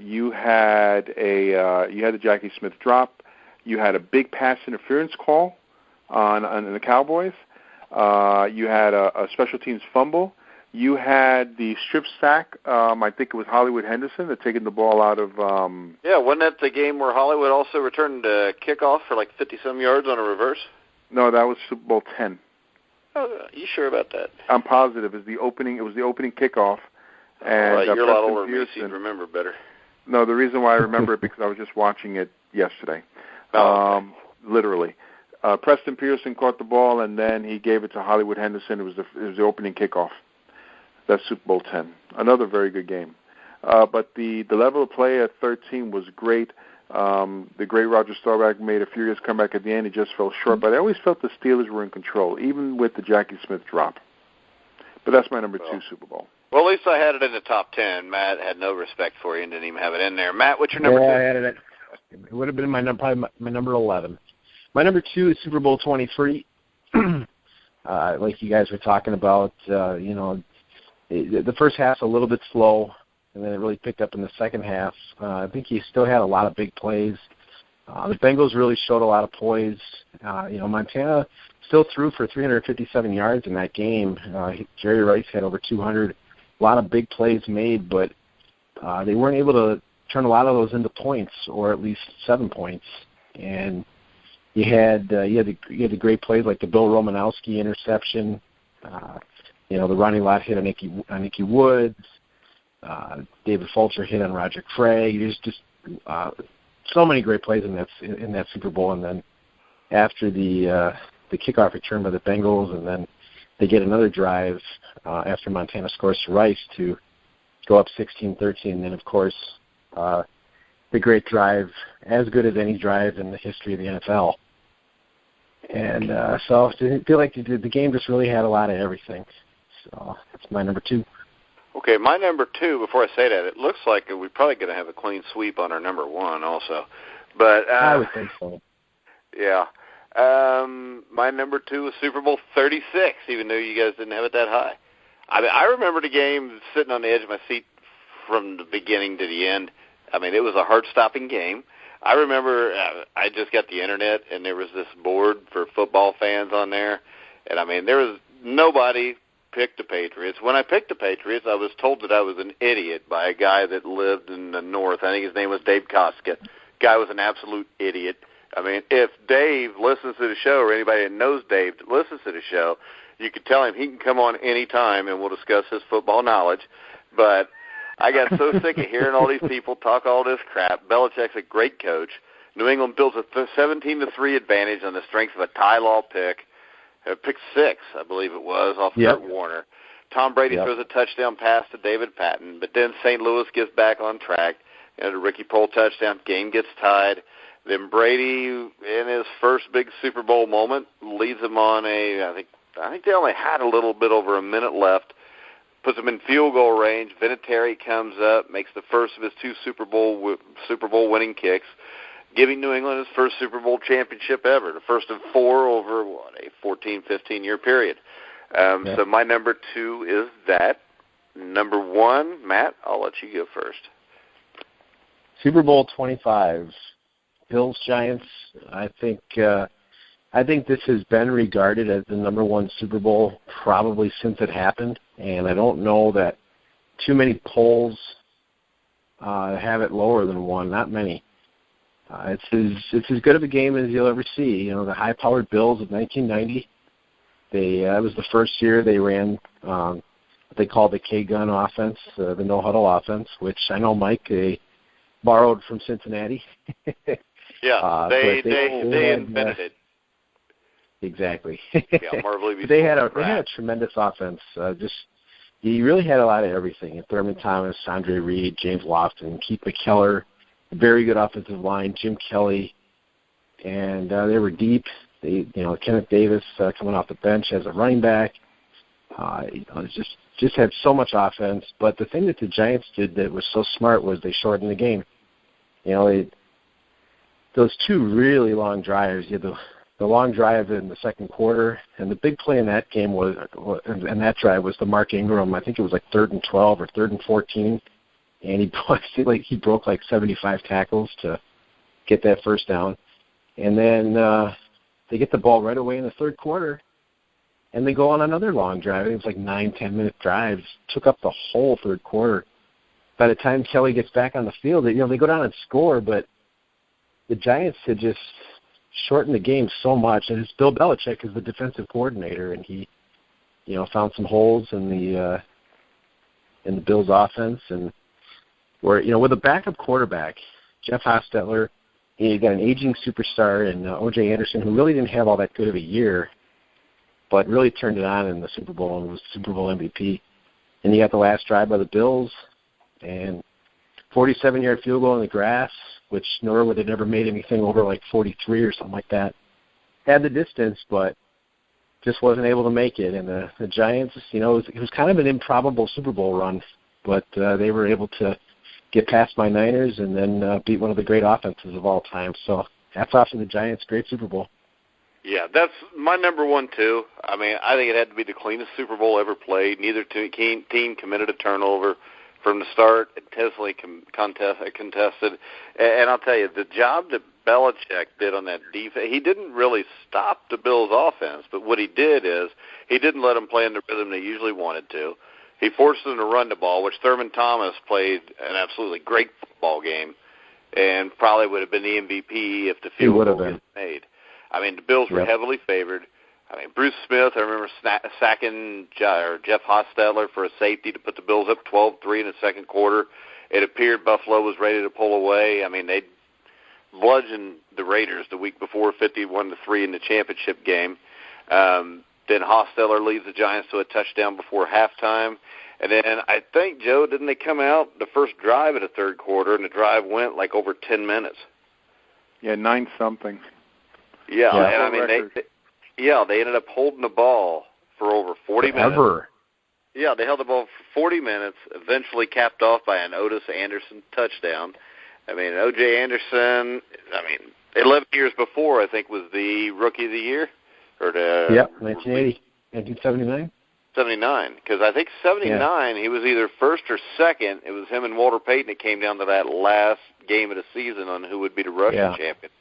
You had the Jackie Smith drop. You had a big pass interference call on the Cowboys. You had a special teams fumble. You had the strip sack. I think it was Hollywood Henderson that taken the ball out of. Yeah, wasn't that the game where Hollywood also returned a kickoff for like 50-some yards on a reverse? No, that was Super Bowl 10. Oh, you sure about that? I'm positive. It was the opening kickoff. And you're a lot older Pearson, than me, so you'd remember better. No, the reason why I remember it because I was just watching it yesterday. Okay. Literally. Preston Pearson caught the ball, and then he gave it to Hollywood Henderson. It was the opening kickoff. That's Super Bowl 10. Another very good game. But the level of play at 13 was great. The great Roger Staubach made a furious comeback at the end. He just fell short. But I always felt the Steelers were in control, even with the Jackie Smith drop. But that's my number 2 Super Bowl. Well, at least I had it in the top 10. Matt had no respect for you and didn't even have it in there. Matt, what's your number 2? I had it. It would have been probably my number 11. My number 2 is Super Bowl 23. Like you guys were talking about, the first half's a little bit slow, and then it really picked up in the second half. I think he still had a lot of big plays. The Bengals really showed a lot of poise. Montana still threw for 357 yards in that game. Jerry Rice had over 200. A lot of big plays made, but they weren't able to turn a lot of those into points, or at least 7 points. And you had the great plays like the Bill Romanowski interception. The Ronnie Lott hit on Ickey Woods. David Fulcher hit on Roger Craig. There's just so many great plays in that Super Bowl. And then after the kickoff return by the Bengals, and then they get another drive after Montana scores to Rice to go up 16-13. And then, of course, the great drive, as good as any drive in the history of the NFL. And so I feel like the game just really had a lot of everything. So that's my number 2. Okay, my number 2, before I say that, it looks like we're probably going to have a clean sweep on our number 1 also. But I would think so. Yeah. My number 2 is Super Bowl 36, even though you guys didn't have it that high. I remember the game sitting on the edge of my seat from the beginning to the end. It was a heart-stopping game. I remember I just got the internet, and there was this board for football fans on there. And, there was nobody picked the Patriots. When I picked the Patriots, I was told that I was an idiot by a guy that lived in the north. I think his name was Dave Koska. Guy was an absolute idiot. If Dave listens to the show, or anybody that knows Dave that listens to the show, you could tell him he can come on any time and we'll discuss his football knowledge. But I got so sick of hearing all these people talk all this crap. Belichick's a great coach. New England builds a 17-3 advantage on the strength of a Ty Law pick. Pick 6, I believe it was, off Kurt Warner. Tom Brady throws a touchdown pass to David Patton, but then St. Louis gets back on track. The Ricky Proehl touchdown, game gets tied. Then Brady, in his first big Super Bowl moment, leads them on I think they only had a little bit over a minute left, puts them in field goal range. Vinatieri comes up, makes the first of his 2 Super Bowl winning kicks. giving New England his first Super Bowl championship ever, the first of 4 over, a 14, 15-year period. So my number 2 is that. Number 1, Matt, I'll let you go first. Super Bowl 25, Bills Giants. I think this has been regarded as the number 1 Super Bowl probably since it happened, and I don't know that too many polls have it lower than 1. Not many. It's as good of a game as you'll ever see. You know, the high-powered Bills of 1990. It was the first year they ran what they called the K-gun offense, the no-huddle offense, which I know Mike they borrowed from Cincinnati. Yeah, they invented it. Exactly. Yeah, Marv Levy. They had a tremendous offense. You really had a lot of everything. Thurman Thomas, Andre Reed, James Lofton, Keith McKellar, very good offensive line, Jim Kelly, and they were deep. Kenneth Davis coming off the bench as a running back. Just had so much offense. But the thing that the Giants did that was so smart was they shortened the game. Those 2 really long drives. You had the long drive in the second quarter, and the big play in that game and that drive was the Mark Ingram. I think it was like 3rd and 12 or 3rd and 14, and he broke like 75 tackles to get that first down. And then they get the ball right away in the third quarter, and they go on another long drive. It was like 9-10 minute drives. Took up the whole third quarter. By the time Kelly gets back on the field, they go down and score, but the Giants had just shortened the game so much. And it's Bill Belichick is the defensive coordinator, and he, found some holes in the Bills' offense, and with a backup quarterback, Jeff Hostetler, you got an aging superstar in O.J. Anderson, who really didn't have all that good of a year, but really turned it on in the Super Bowl and was Super Bowl MVP. And you got the last drive by the Bills, and 47-yard field goal in the grass, which Norwood had never made anything over like 43 or something like that. Had the distance, but just wasn't able to make it. And the Giants, it was kind of an improbable Super Bowl run, but they were able to get past my Niners and then beat one of the great offenses of all time. So hats off to the Giants. Great Super Bowl. Yeah, that's my number 1 too. I mean, I think it had to be the cleanest Super Bowl ever played. Neither team committed a turnover from the start, intensely contested. And I'll tell you, the job that Belichick did on that defense, he didn't really stop the Bills' offense, but what he did is he didn't let them play in the rhythm they usually wanted to. He forced them to run the ball, which Thurman Thomas played an absolutely great football game and probably would have been the MVP if the field goal was made. I mean, the Bills were heavily favored. I mean, Bruce Smith, I remember sacking Jeff Hostetler for a safety to put the Bills up 12-3 in the second quarter. It appeared Buffalo was ready to pull away. I mean, they bludgeoned the Raiders the week before, 51-3 in the championship game. Then Hostetler leads the Giants to a touchdown before halftime. And then I think, Joe, didn't they come out the first drive of the third quarter, and the drive went like over 10 minutes? Yeah, 9-something. Yeah, and I mean, they ended up holding the ball for over 40 minutes. Yeah, they held the ball for 40 minutes, eventually capped off by an Otis Anderson touchdown. I mean, O.J. Anderson, 11 years before, I think, was the Rookie of the Year. 1980, 1979. 79, because I think 79, he was either first or second. It was him and Walter Payton. It came down to that last game of the season on who would be the rushing champion.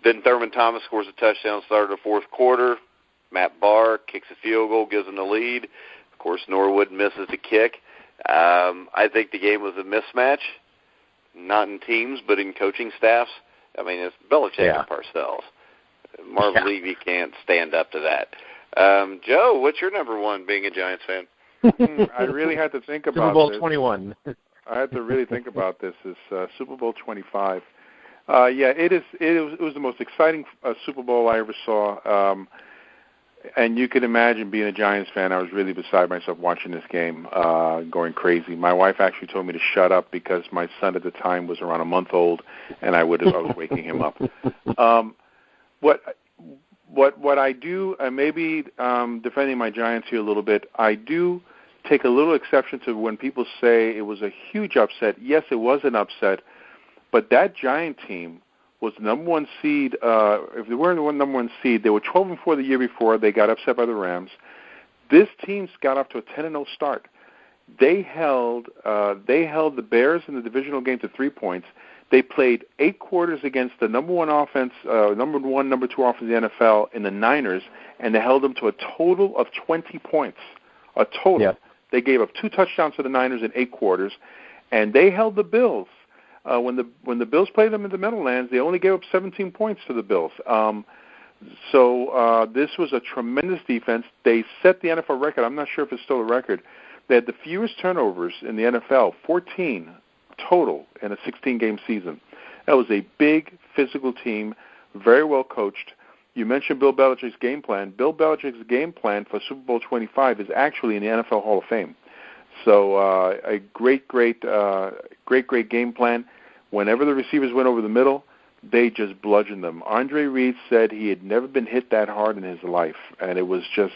Then Thurman Thomas scores a touchdown, started the fourth quarter. Matt Barr kicks a field goal, gives them the lead. Of course, Norwood misses the kick. I think the game was a mismatch, not in teams, but in coaching staffs. I mean, it's Belichick and Parcells. Marv Levy can't stand up to that. Joe, what's your number 1 being a Giants fan? I really had to think about Super Bowl this. 21. I had to really think about this. It's Super Bowl 25. It was the most exciting Super Bowl I ever saw. And you can imagine being a Giants fan, I was really beside myself watching this game, going crazy. My wife actually told me to shut up because my son at the time was around a month old, and I was waking him up. What I do, maybe defending my Giants here a little bit, I do take a little exception to when people say it was a huge upset. Yes, it was an upset, But that Giant team was the number one seed. If they weren't the number one seed, they were 12-4 the year before. They got upset by the Rams. This team got off to a 10-0 start. They held the Bears in the divisional game to 3 points. They played 8 quarters against the number one, number two offense in the NFL in the Niners, and they held them to a total of 20 points. A total. Yeah. They gave up 2 touchdowns to the Niners in 8 quarters, and they held the Bills. When the Bills played them in the Meadowlands, they only gave up 17 points to the Bills. So this was a tremendous defense. They set the NFL record. I'm not sure if it's still a record. They had the fewest turnovers in the NFL, 14 total in a 16-game season. That was a big, physical team, very well coached. You mentioned Bill Belichick's game plan. Bill Belichick's game plan for Super Bowl 25 is actually in the NFL Hall of Fame. So a great game plan. Whenever the receivers went over the middle, they just bludgeoned them. Andre Reed said he had never been hit that hard in his life, and it was just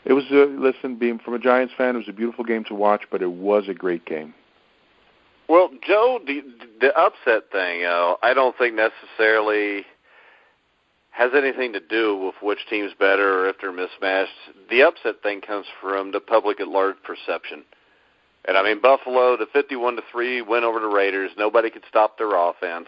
listen, being from a Giants fan, it was a beautiful game to watch, but it was a great game. Well, Joe, the upset thing, I don't think necessarily has anything to do with which team's better or if they're mismatched. The upset thing comes from the public at large perception. And, I mean, Buffalo, the 51-3 win over the Raiders. Nobody could stop their offense.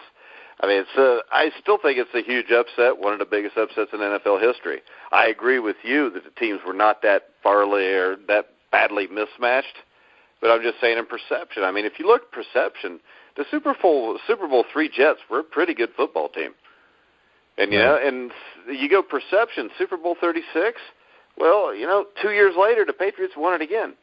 I mean, I still think it's a huge upset, one of the biggest upsets in NFL history. I agree with you that the teams were not that badly mismatched, but I'm just saying in perception. I mean, if you look at perception, the Super Bowl III Jets were a pretty good football team. And, and you go perception, Super Bowl 36, well, 2 years later, the Patriots won it again.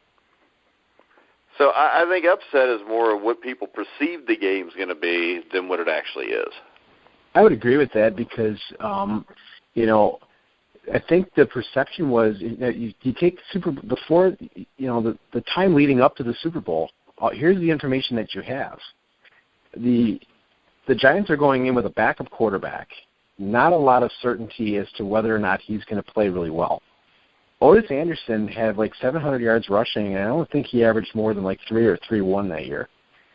So I think upset is more of what people perceive the game's going to be than what it actually is. I would agree with that because, I think the perception was you take before, the time leading up to the Super Bowl. Here's the information that you have. The Giants are going in with a backup quarterback. Not a lot of certainty as to whether or not he's going to play really well. Otis Anderson had 700 yards rushing, and I don't think he averaged more than 3 or 3-1 that year.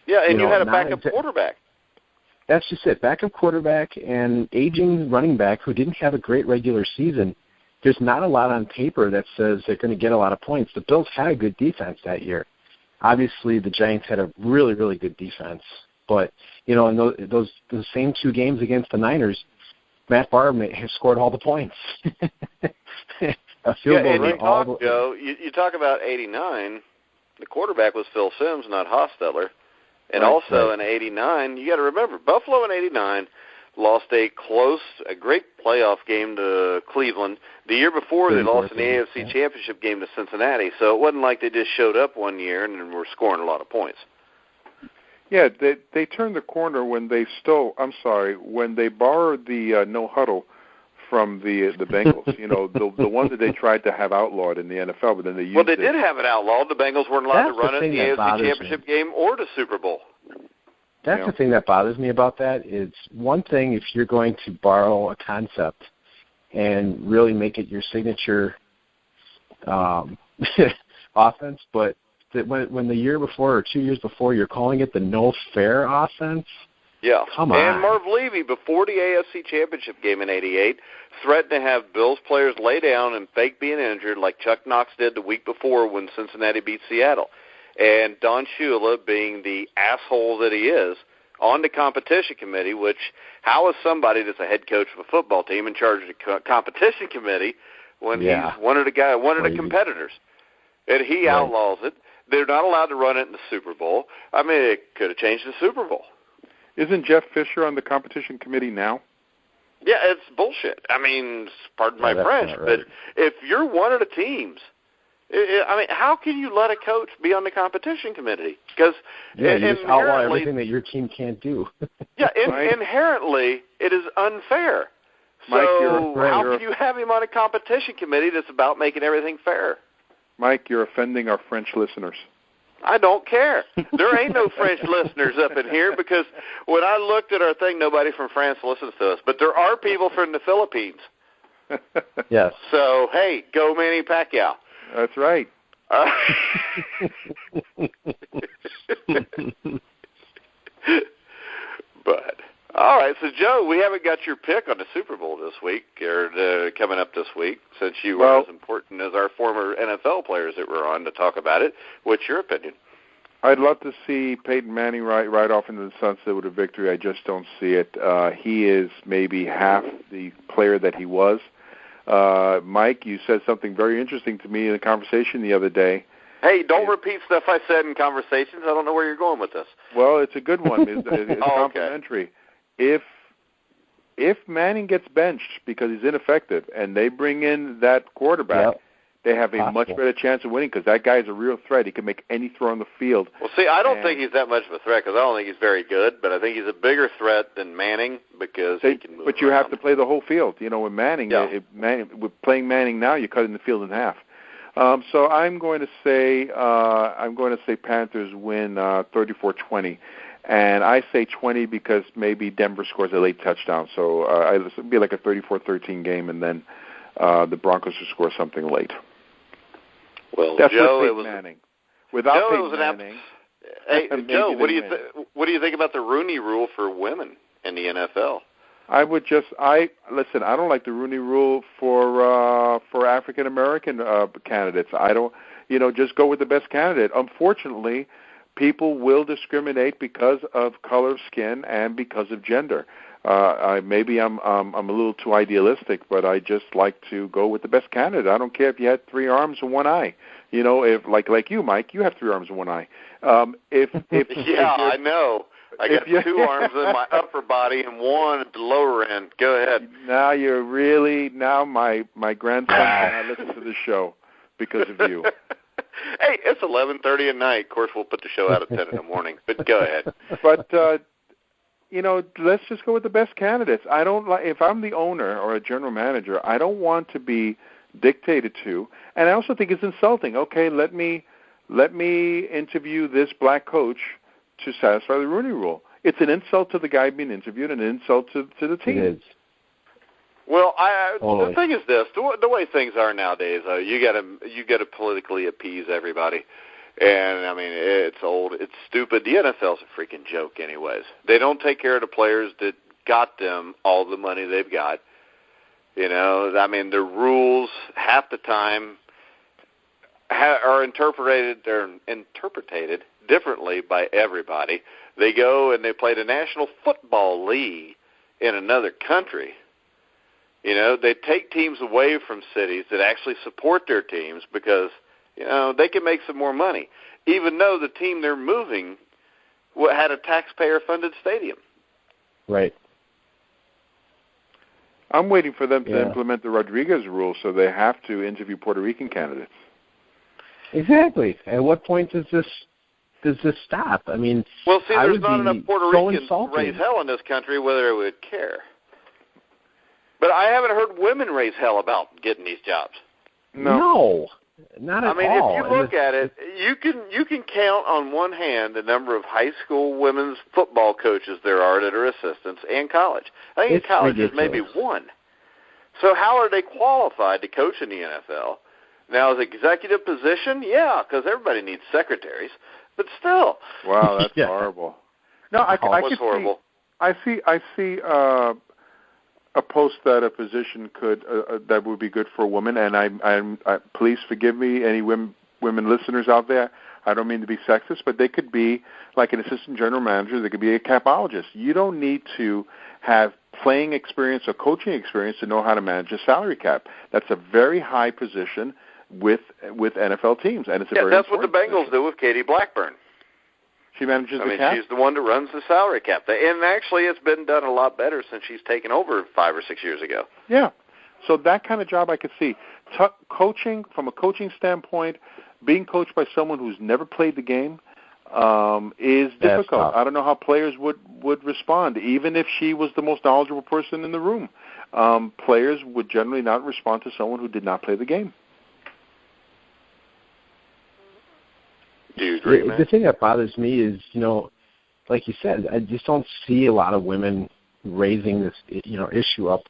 Yeah, and you had a backup quarterback. That's just it. Backup quarterback and aging running back who didn't have a great regular season. There's not a lot on paper that says they're going to get a lot of points. The Bills had a good defense that year. Obviously, the Giants had a really, really good defense. But, in those the same 2 games against the Niners, Matt Barr has scored all the points. Joe, you talk about 89, the quarterback was Phil Simms, not Hostetler. And in 89, you got to remember, Buffalo in 89 lost a great playoff game to Cleveland. The year before, they lost in the AFC Championship game to Cincinnati. So it wasn't like they just showed up one year and were scoring a lot of points. Yeah, they turned the corner when they borrowed the no huddle from the Bengals, the ones that they tried to have outlawed in the NFL, but then they used Well, they did have it outlawed. The Bengals weren't allowed to run it in the AFC Championship game or the Super Bowl. That's the thing that bothers me about that. It's one thing if you're going to borrow a concept and really make it your signature offense, but when the year before or 2 years before you're calling it the no fair offense. Yeah, come on. And Marv Levy, before the AFC Championship game in '88, threatened to have Bills players lay down and fake being injured like Chuck Knox did the week before when Cincinnati beat Seattle. And Don Shula, being the asshole that he is, on the competition committee, which how is somebody that's a head coach of a football team in charge of the competition committee when he's one of the competitors? And he outlaws it. They're not allowed to run it in the Super Bowl. I mean, it could have changed the Super Bowl. Isn't Jeff Fisher on the competition committee now? Yeah, it's bullshit. I mean, pardon my French, but if you're one of the teams, how can you let a coach be on the competition committee? Because you just outlaw everything that your team can't do. Inherently, it is unfair. Mike, so how can you have him on a competition committee that's about making everything fair? Mike, you're offending our French listeners. I don't care. There ain't no French listeners up in here because when I looked at our thing, nobody from France listens to us. But there are people from the Philippines. Yes. So, hey, go Manny Pacquiao. That's right. But all right, so Joe, we haven't got your pick on the Super Bowl this week or coming up this week, since you were as important as our former NFL players that were on to talk about it. What's your opinion? I'd love to see Peyton Manning right off into the sunset with a victory. I just don't see it. He is maybe half the player that he was. Mike, you said something very interesting to me in a conversation the other day. Hey, don't repeat stuff I said in conversations. I don't know where you're going with this. Well, it's a good one. It's complimentary. Okay. If Manning gets benched because he's ineffective and they bring in that quarterback, they have a much better chance of winning because that guy is a real threat. He can make any throw on the field. Well, see, I don't think he's that much of a threat because I don't think he's very good, but I think he's a bigger threat than Manning because he can move But you have to play the whole field. You know, with Manning, with playing Manning now, you're cutting the field in half. So I'm going to say Panthers win 34-20. And I say 20 because maybe Denver scores a late touchdown. So it'll be like a 34-13 game, and then the Broncos will score something late. Well, that's Joe, with Peyton Manning. Without Peyton Manning. Hey, Joe, what do you think about the Rooney Rule for women in the NFL? I don't like the Rooney Rule for African American candidates. I don't, just go with the best candidate. Unfortunately, people will discriminate because of color of skin and because of gender. Maybe I'm a little too idealistic, but I just like to go with the best candidate. I don't care if you had 3 arms and 1 eye. If like you, Mike, you have 3 arms and 1 eye. I know. I got 2 arms in my upper body and 1 at the lower end. Go ahead. Now my grandson cannot listen to the show because of you. Hey, it's 11:30 at night. Of course, we'll put the show out at 10 in the morning. But go ahead. But let's just go with the best candidates. I don't like if I'm the owner or a general manager. I don't want to be dictated to, and I also think it's insulting. Okay, let me interview this black coach to satisfy the Rooney Rule. It's an insult to the guy being interviewed and an insult to the team. It is. Well, the thing is this: the way things are nowadays, you got to politically appease everybody, and I mean it's old, it's stupid. The NFL's a freaking joke, anyways. They don't take care of the players that got them all the money they've got. I mean the rules half the time are interpreted differently by everybody. They go and they play the National Football League in another country. They take teams away from cities that actually support their teams because, they can make some more money, even though the team they're moving had a taxpayer-funded stadium. Right. I'm waiting for them to implement the Rodriguez rule so they have to interview Puerto Rican candidates. Exactly. At what point does this stop? I mean, well, see, there's not enough Puerto Ricans to raise hell in this country whether they would care. But I haven't heard women raise hell about getting these jobs. No, not at all. I mean, if you look at it, you can count on one hand the number of high school women's football coaches there are that are assistants and college. I think in college there's maybe 1. So how are they qualified to coach in the NFL? Now, as executive position, yeah, because everybody needs secretaries, but still. Wow, that's horrible. No, I can horrible. See. I see. A post that a position could that would be good for a woman, and I please forgive me, any women listeners out there. I don't mean to be sexist, but they could be like an assistant general manager. They could be a capologist. You don't need to have playing experience or coaching experience to know how to manage a salary cap. That's a very high position with NFL teams, and it's a very that's what the Bengals do with Katie Blackburn. She manages the cap? She's the one that runs the salary cap. And actually, it's been done a lot better since she's taken over 5 or 6 years ago. Yeah. So that kind of job I could see. Coaching, from a coaching standpoint, being coached by someone who's never played the game is difficult. I don't know how players would respond, even if she was the most knowledgeable person in the room. Players would generally not respond to someone who did not play the game. Do you agree, man? The thing that bothers me is, like you said, I just don't see a lot of women raising this, issue up,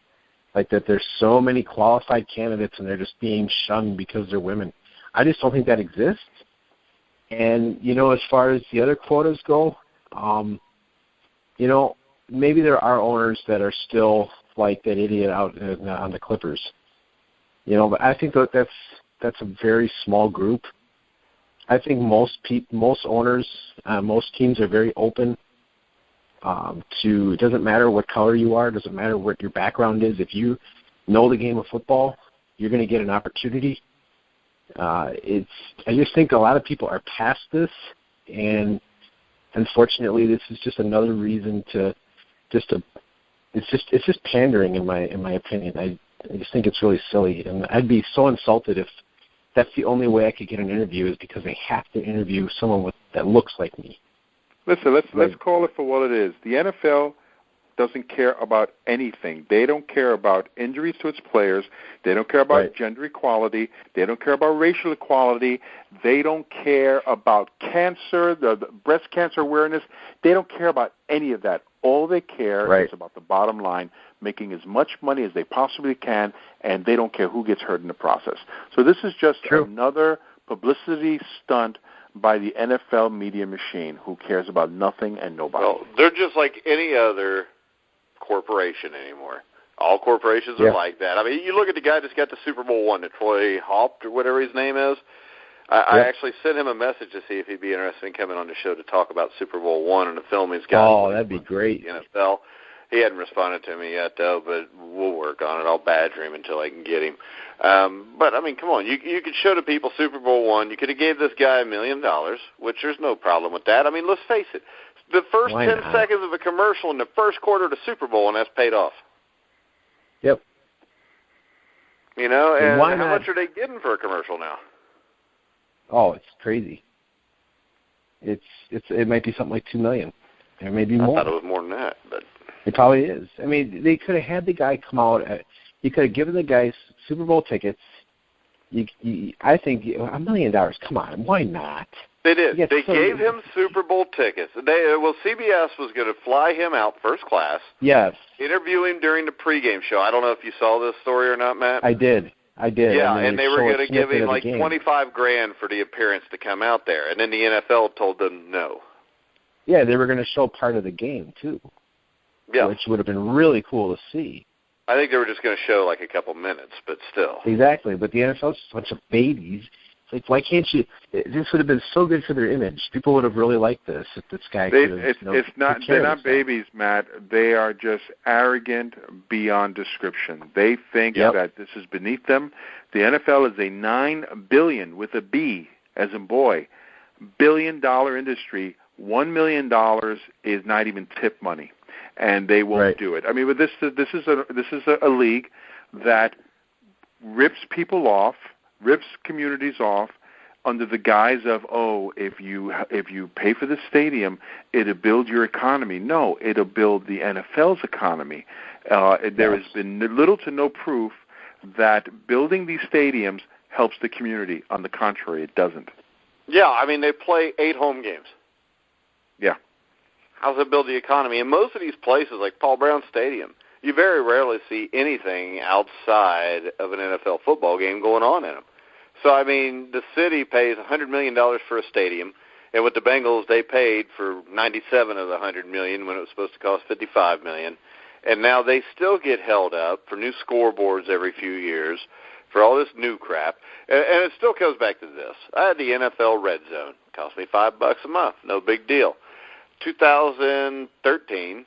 like that there's so many qualified candidates and they're just being shunned because they're women. I just don't think that exists. And, as far as the other quotas go, maybe there are owners that are still like that idiot out on the Clippers. But I think that's a very small group. I think most owners, most teams are very open to. It doesn't matter what color you are. It doesn't matter what your background is. If you know the game of football, you're going to get an opportunity. I just think a lot of people are past this, and unfortunately, this is just another reason it's just pandering in my opinion. I just think it's really silly, and I'd be so insulted if that's the only way I could get an interview is because they have to interview someone that looks like me. Listen, let's call it for what it is. The NFL doesn't care about anything. They don't care about injuries to its players. They don't care about gender equality. They don't care about racial equality. They don't care about cancer, the breast cancer awareness. They don't care about any of that. All they care is about the bottom line, making as much money as they possibly can, and they don't care who gets hurt in the process. So this is just another publicity stunt by the NFL media machine who cares about nothing and nobody. Well, they're just like any other corporation anymore. All corporations are like that. I mean, you look at the guy that's got the Super Bowl one, the Troy Haupt or whatever his name is. I actually sent him a message to see if he'd be interested in coming on the show to talk about Super Bowl one and the film he's got. Oh, that'd be great. NFL. He hadn't responded to me yet, though, but we'll work on it. I'll badger him until I can get him. But, I mean, come on. You could show the people Super Bowl one. You could have gave this guy $1 million, which there's no problem with that. I mean, let's face it. The first 10 seconds of a commercial in the first quarter of the Super Bowl, and that's paid off. Yep. And how much are they getting for a commercial now? Oh, it's crazy. It might be something like $2 million. There may be more. I thought it was more than that, but it probably is. I mean, they could have had the guy come out. You could have given the guy Super Bowl tickets. I think $1 million. Come on, why not? They did. They gave him Super Bowl tickets. CBS was going to fly him out first class. Yes. Interview him during the pregame show. I don't know if you saw this story or not, Matt. I did. Yeah, and they were going to give him like $25,000 for the appearance to come out there, and then the NFL told them no. Yeah, they were going to show part of the game too. Yeah, which would have been really cool to see. I think they were just going to show like a couple minutes, but still. Exactly, but the NFL's just a bunch of babies. It's like, why can't you? This would have been so good for their image. People would have really liked this if this guy could have. They're not babies, Matt. They are just arrogant beyond description. They think that this is beneath them. The NFL is a $9 billion with a B as in boy, $1 billion industry. $1 million is not even tip money, and they won't do it. I mean, but this is a league that rips people off, rips communities off under the guise of, if you pay for the stadium, it'll build your economy. No, it'll build the NFL's economy. There has been little to no proof that building these stadiums helps the community. On the contrary, it doesn't. Yeah, I mean, they play 8 home games. Yeah. How's it build the economy? In most of these places, like Paul Brown Stadium, you very rarely see anything outside of an NFL football game going on in them. So, I mean, the city pays $100 million for a stadium, and with the Bengals, they paid for 97 of the $100 million when it was supposed to cost $55 million. And now they still get held up for new scoreboards every few years, for all this new crap. And it still comes back to this. I had the NFL Red Zone. It cost me $5 a month. No big deal. 2013,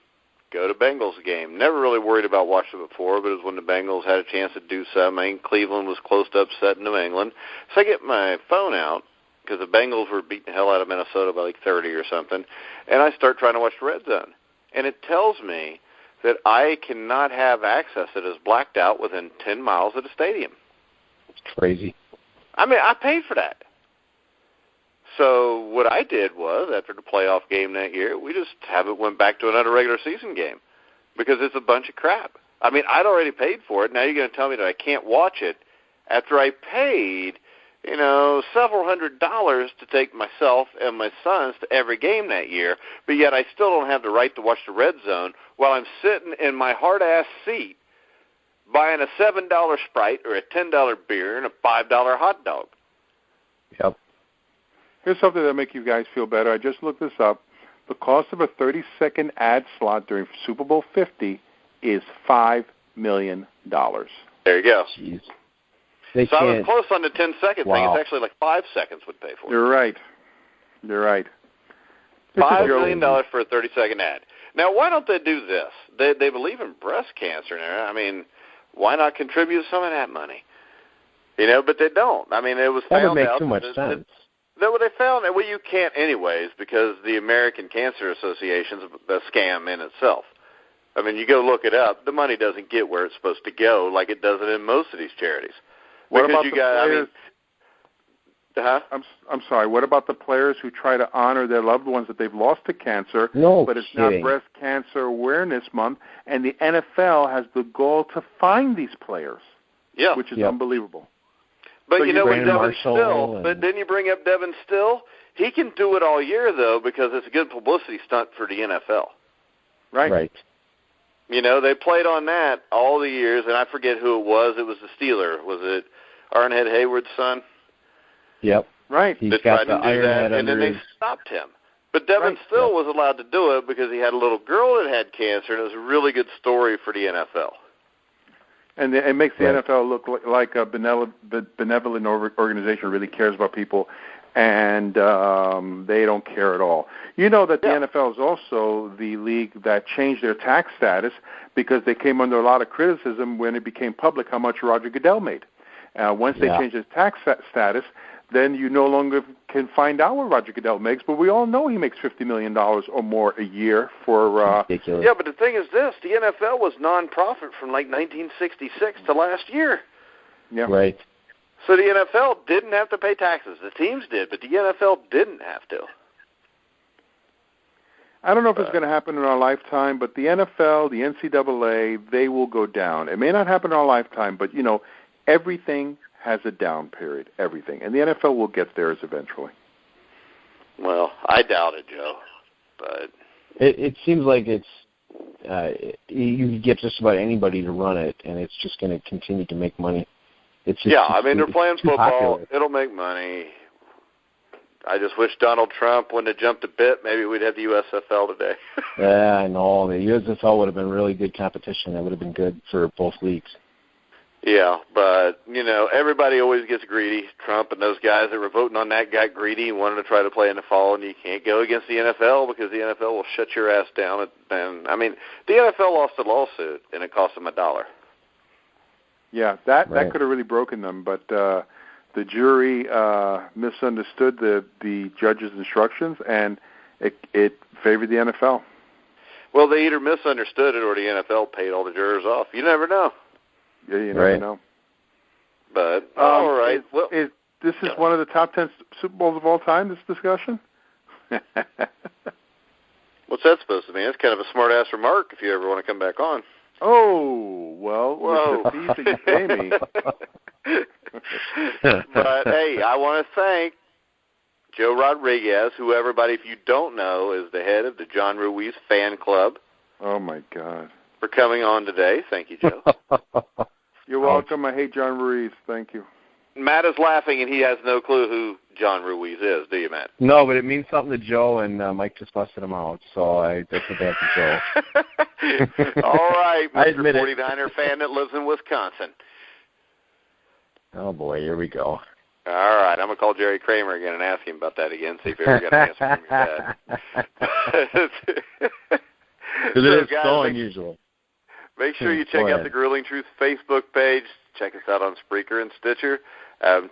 go to Bengals game. Never really worried about watching it before, but it was when the Bengals had a chance to do something. I mean, Cleveland was close to upsetting New England. So I get my phone out, because the Bengals were beating the hell out of Minnesota by like 30 or something, and I start trying to watch the Red Zone. And it tells me that I cannot have access. It is blacked out within 10 miles of the stadium. It's crazy. I mean, I paid for that. So what I did was, after the playoff game that year, we just went back to another regular season game because it's a bunch of crap. I mean, I'd already paid for it. Now you're going to tell me that I can't watch it after I paid, several $100s to take myself and my sons to every game that year, but yet I still don't have the right to watch the Red Zone while I'm sitting in my hard-ass seat buying a $7 Sprite or a $10 beer and a $5 hot dog. Yep. Here's something that'll make you guys feel better. I just looked this up. The cost of a 30-second ad slot during Super Bowl 50 is $5 million. There you go. Jeez. So I was close on the 10-second thing. Wow. It's actually like 5 seconds would pay for it. You're right. $5 million for a 30-second ad. Now, why don't they do this? They believe in breast cancer now. I mean, why not contribute some of that money? You know, but they don't. I mean, it was found out. That would make too much sense. What they found, well, you can't anyways because the American Cancer Association's a scam in itself. I mean, you go look it up. The money doesn't get where it's supposed to go like it does it in most of these charities. What about the players? I'm sorry. What about the players who try to honor their loved ones that they've lost to cancer? But it's not Breast Cancer Awareness Month, and the NFL has the goal to find these players. Yeah, which is unbelievable. But you know what, Devin Still? But didn't you bring up Devin Still? He can do it all year though because it's a good publicity stunt for the NFL. Right. You know, they played on that all the years, and I forget who it was. It was the Steeler. Was it Arnett Hayward's son? Yep. Right. He's that got tried to do that, and then they stopped him. But Devin Still was allowed to do it because he had a little girl that had cancer, and it was a really good story for the NFL. And it makes the NFL look like a benevolent organization, really cares about people, and they don't care at all. You know that the NFL is also the league that changed their tax status because they came under a lot of criticism when it became public how much Roger Goodell made. Once they changed his tax status, then you no longer can find out what Roger Goodell makes, but we all know he makes $50 million or more a year for... ridiculous. Yeah, but the thing is this, the NFL was non-profit from like 1966 to last year. Yeah. Right. So the NFL didn't have to pay taxes. The teams did, but the NFL didn't have to. I don't know if it's going to happen in our lifetime, but the NFL, the NCAA, they will go down. It may not happen in our lifetime, but, you know, everything has a down period, everything. And the NFL will get theirs eventually. Well, I doubt it, Joe. But it seems like it's you can get just about anybody to run it, and it's just going to continue to make money. It's just, I mean, they're playing football. Popular. It'll make money. I just wish Donald Trump wouldn't have jumped a bit. Maybe we'd have the USFL today. Yeah, I know. The USFL would have been really good competition. That would have been good for both leagues. Yeah, but, you know, everybody always gets greedy. Trump and those guys that were voting on that got greedy and wanted to try to play in the fall, and you can't go against the NFL because the NFL will shut your ass down. And I mean, the NFL lost a lawsuit, and it cost them $1. Yeah, that could have really broken them, but the jury misunderstood the judge's instructions, and it favored the NFL. Well, they either misunderstood it or the NFL paid all the jurors off. You never know. Yeah, you never know. But, all right. This is one of the top 10 Super Bowls of all time, this discussion? What's that supposed to mean? That's kind of a smart-ass remark if you ever want to come back on. Oh, well, whoa. with the fees that you pay me. But, hey, I want to thank Joe Rodriguez, who everybody, if you don't know, is the head of the John Ruiz fan club. Oh, my God. For coming on today. Thank you, Joe. You're welcome. I hate John Ruiz. Thank you. Matt is laughing, and he has no clue who John Ruiz is, do you, Matt? No, but it means something to Joe, and Mike just busted him out, so that's a bad to Joe. All right, Mr. I admit 49er fan that lives in Wisconsin. Oh, boy, here we go. All right, I'm going to call Jerry Kramer again and ask him about that again, see if he ever got an answer from your dad. Because it is so unusual. Make sure you check out the Grueling Truth Facebook page. Check us out on Spreaker and Stitcher.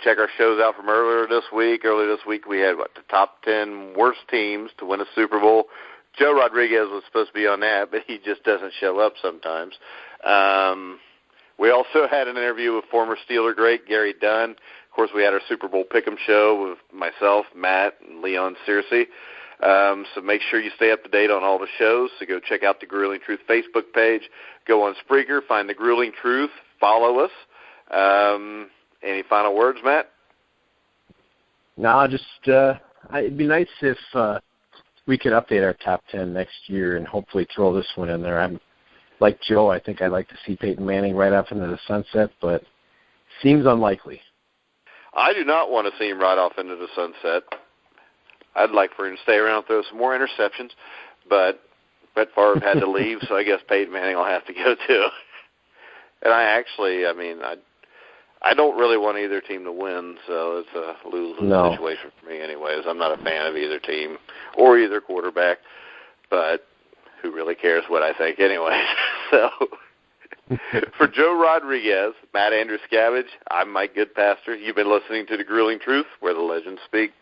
Check our shows out from earlier this week. Earlier this week we had, the top 10 worst teams to win a Super Bowl. Joe Rodriguez was supposed to be on that, but he just doesn't show up sometimes. We also had an interview with former Steeler great Gary Dunn. Of course, we had our Super Bowl Pick'em show with myself, Matt, and Leon Searcy. So make sure you stay up to date on all the shows. So go check out the Grueling Truth Facebook page. Go on Spreaker, find the Grueling Truth, follow us. Any final words, Matt? No, just it'd be nice if we could update our top 10 next year and hopefully throw this one in there. I'm like Joe. I think I'd like to see Peyton Manning right off into the sunset, but seems unlikely. I do not want to see him right off into the sunset. I'd like for him to stay around and throw some more interceptions, but Brett Favre had to leave, so I guess Peyton Manning will have to go too. And I don't really want either team to win, so it's a lose-lose situation for me anyways. I'm not a fan of either team or either quarterback, but who really cares what I think anyways? So for Joe Rodriguez, Matt Andrews-Scavage, I'm Mike Goodpaster. You've been listening to The Grueling Truth, where the legends speak.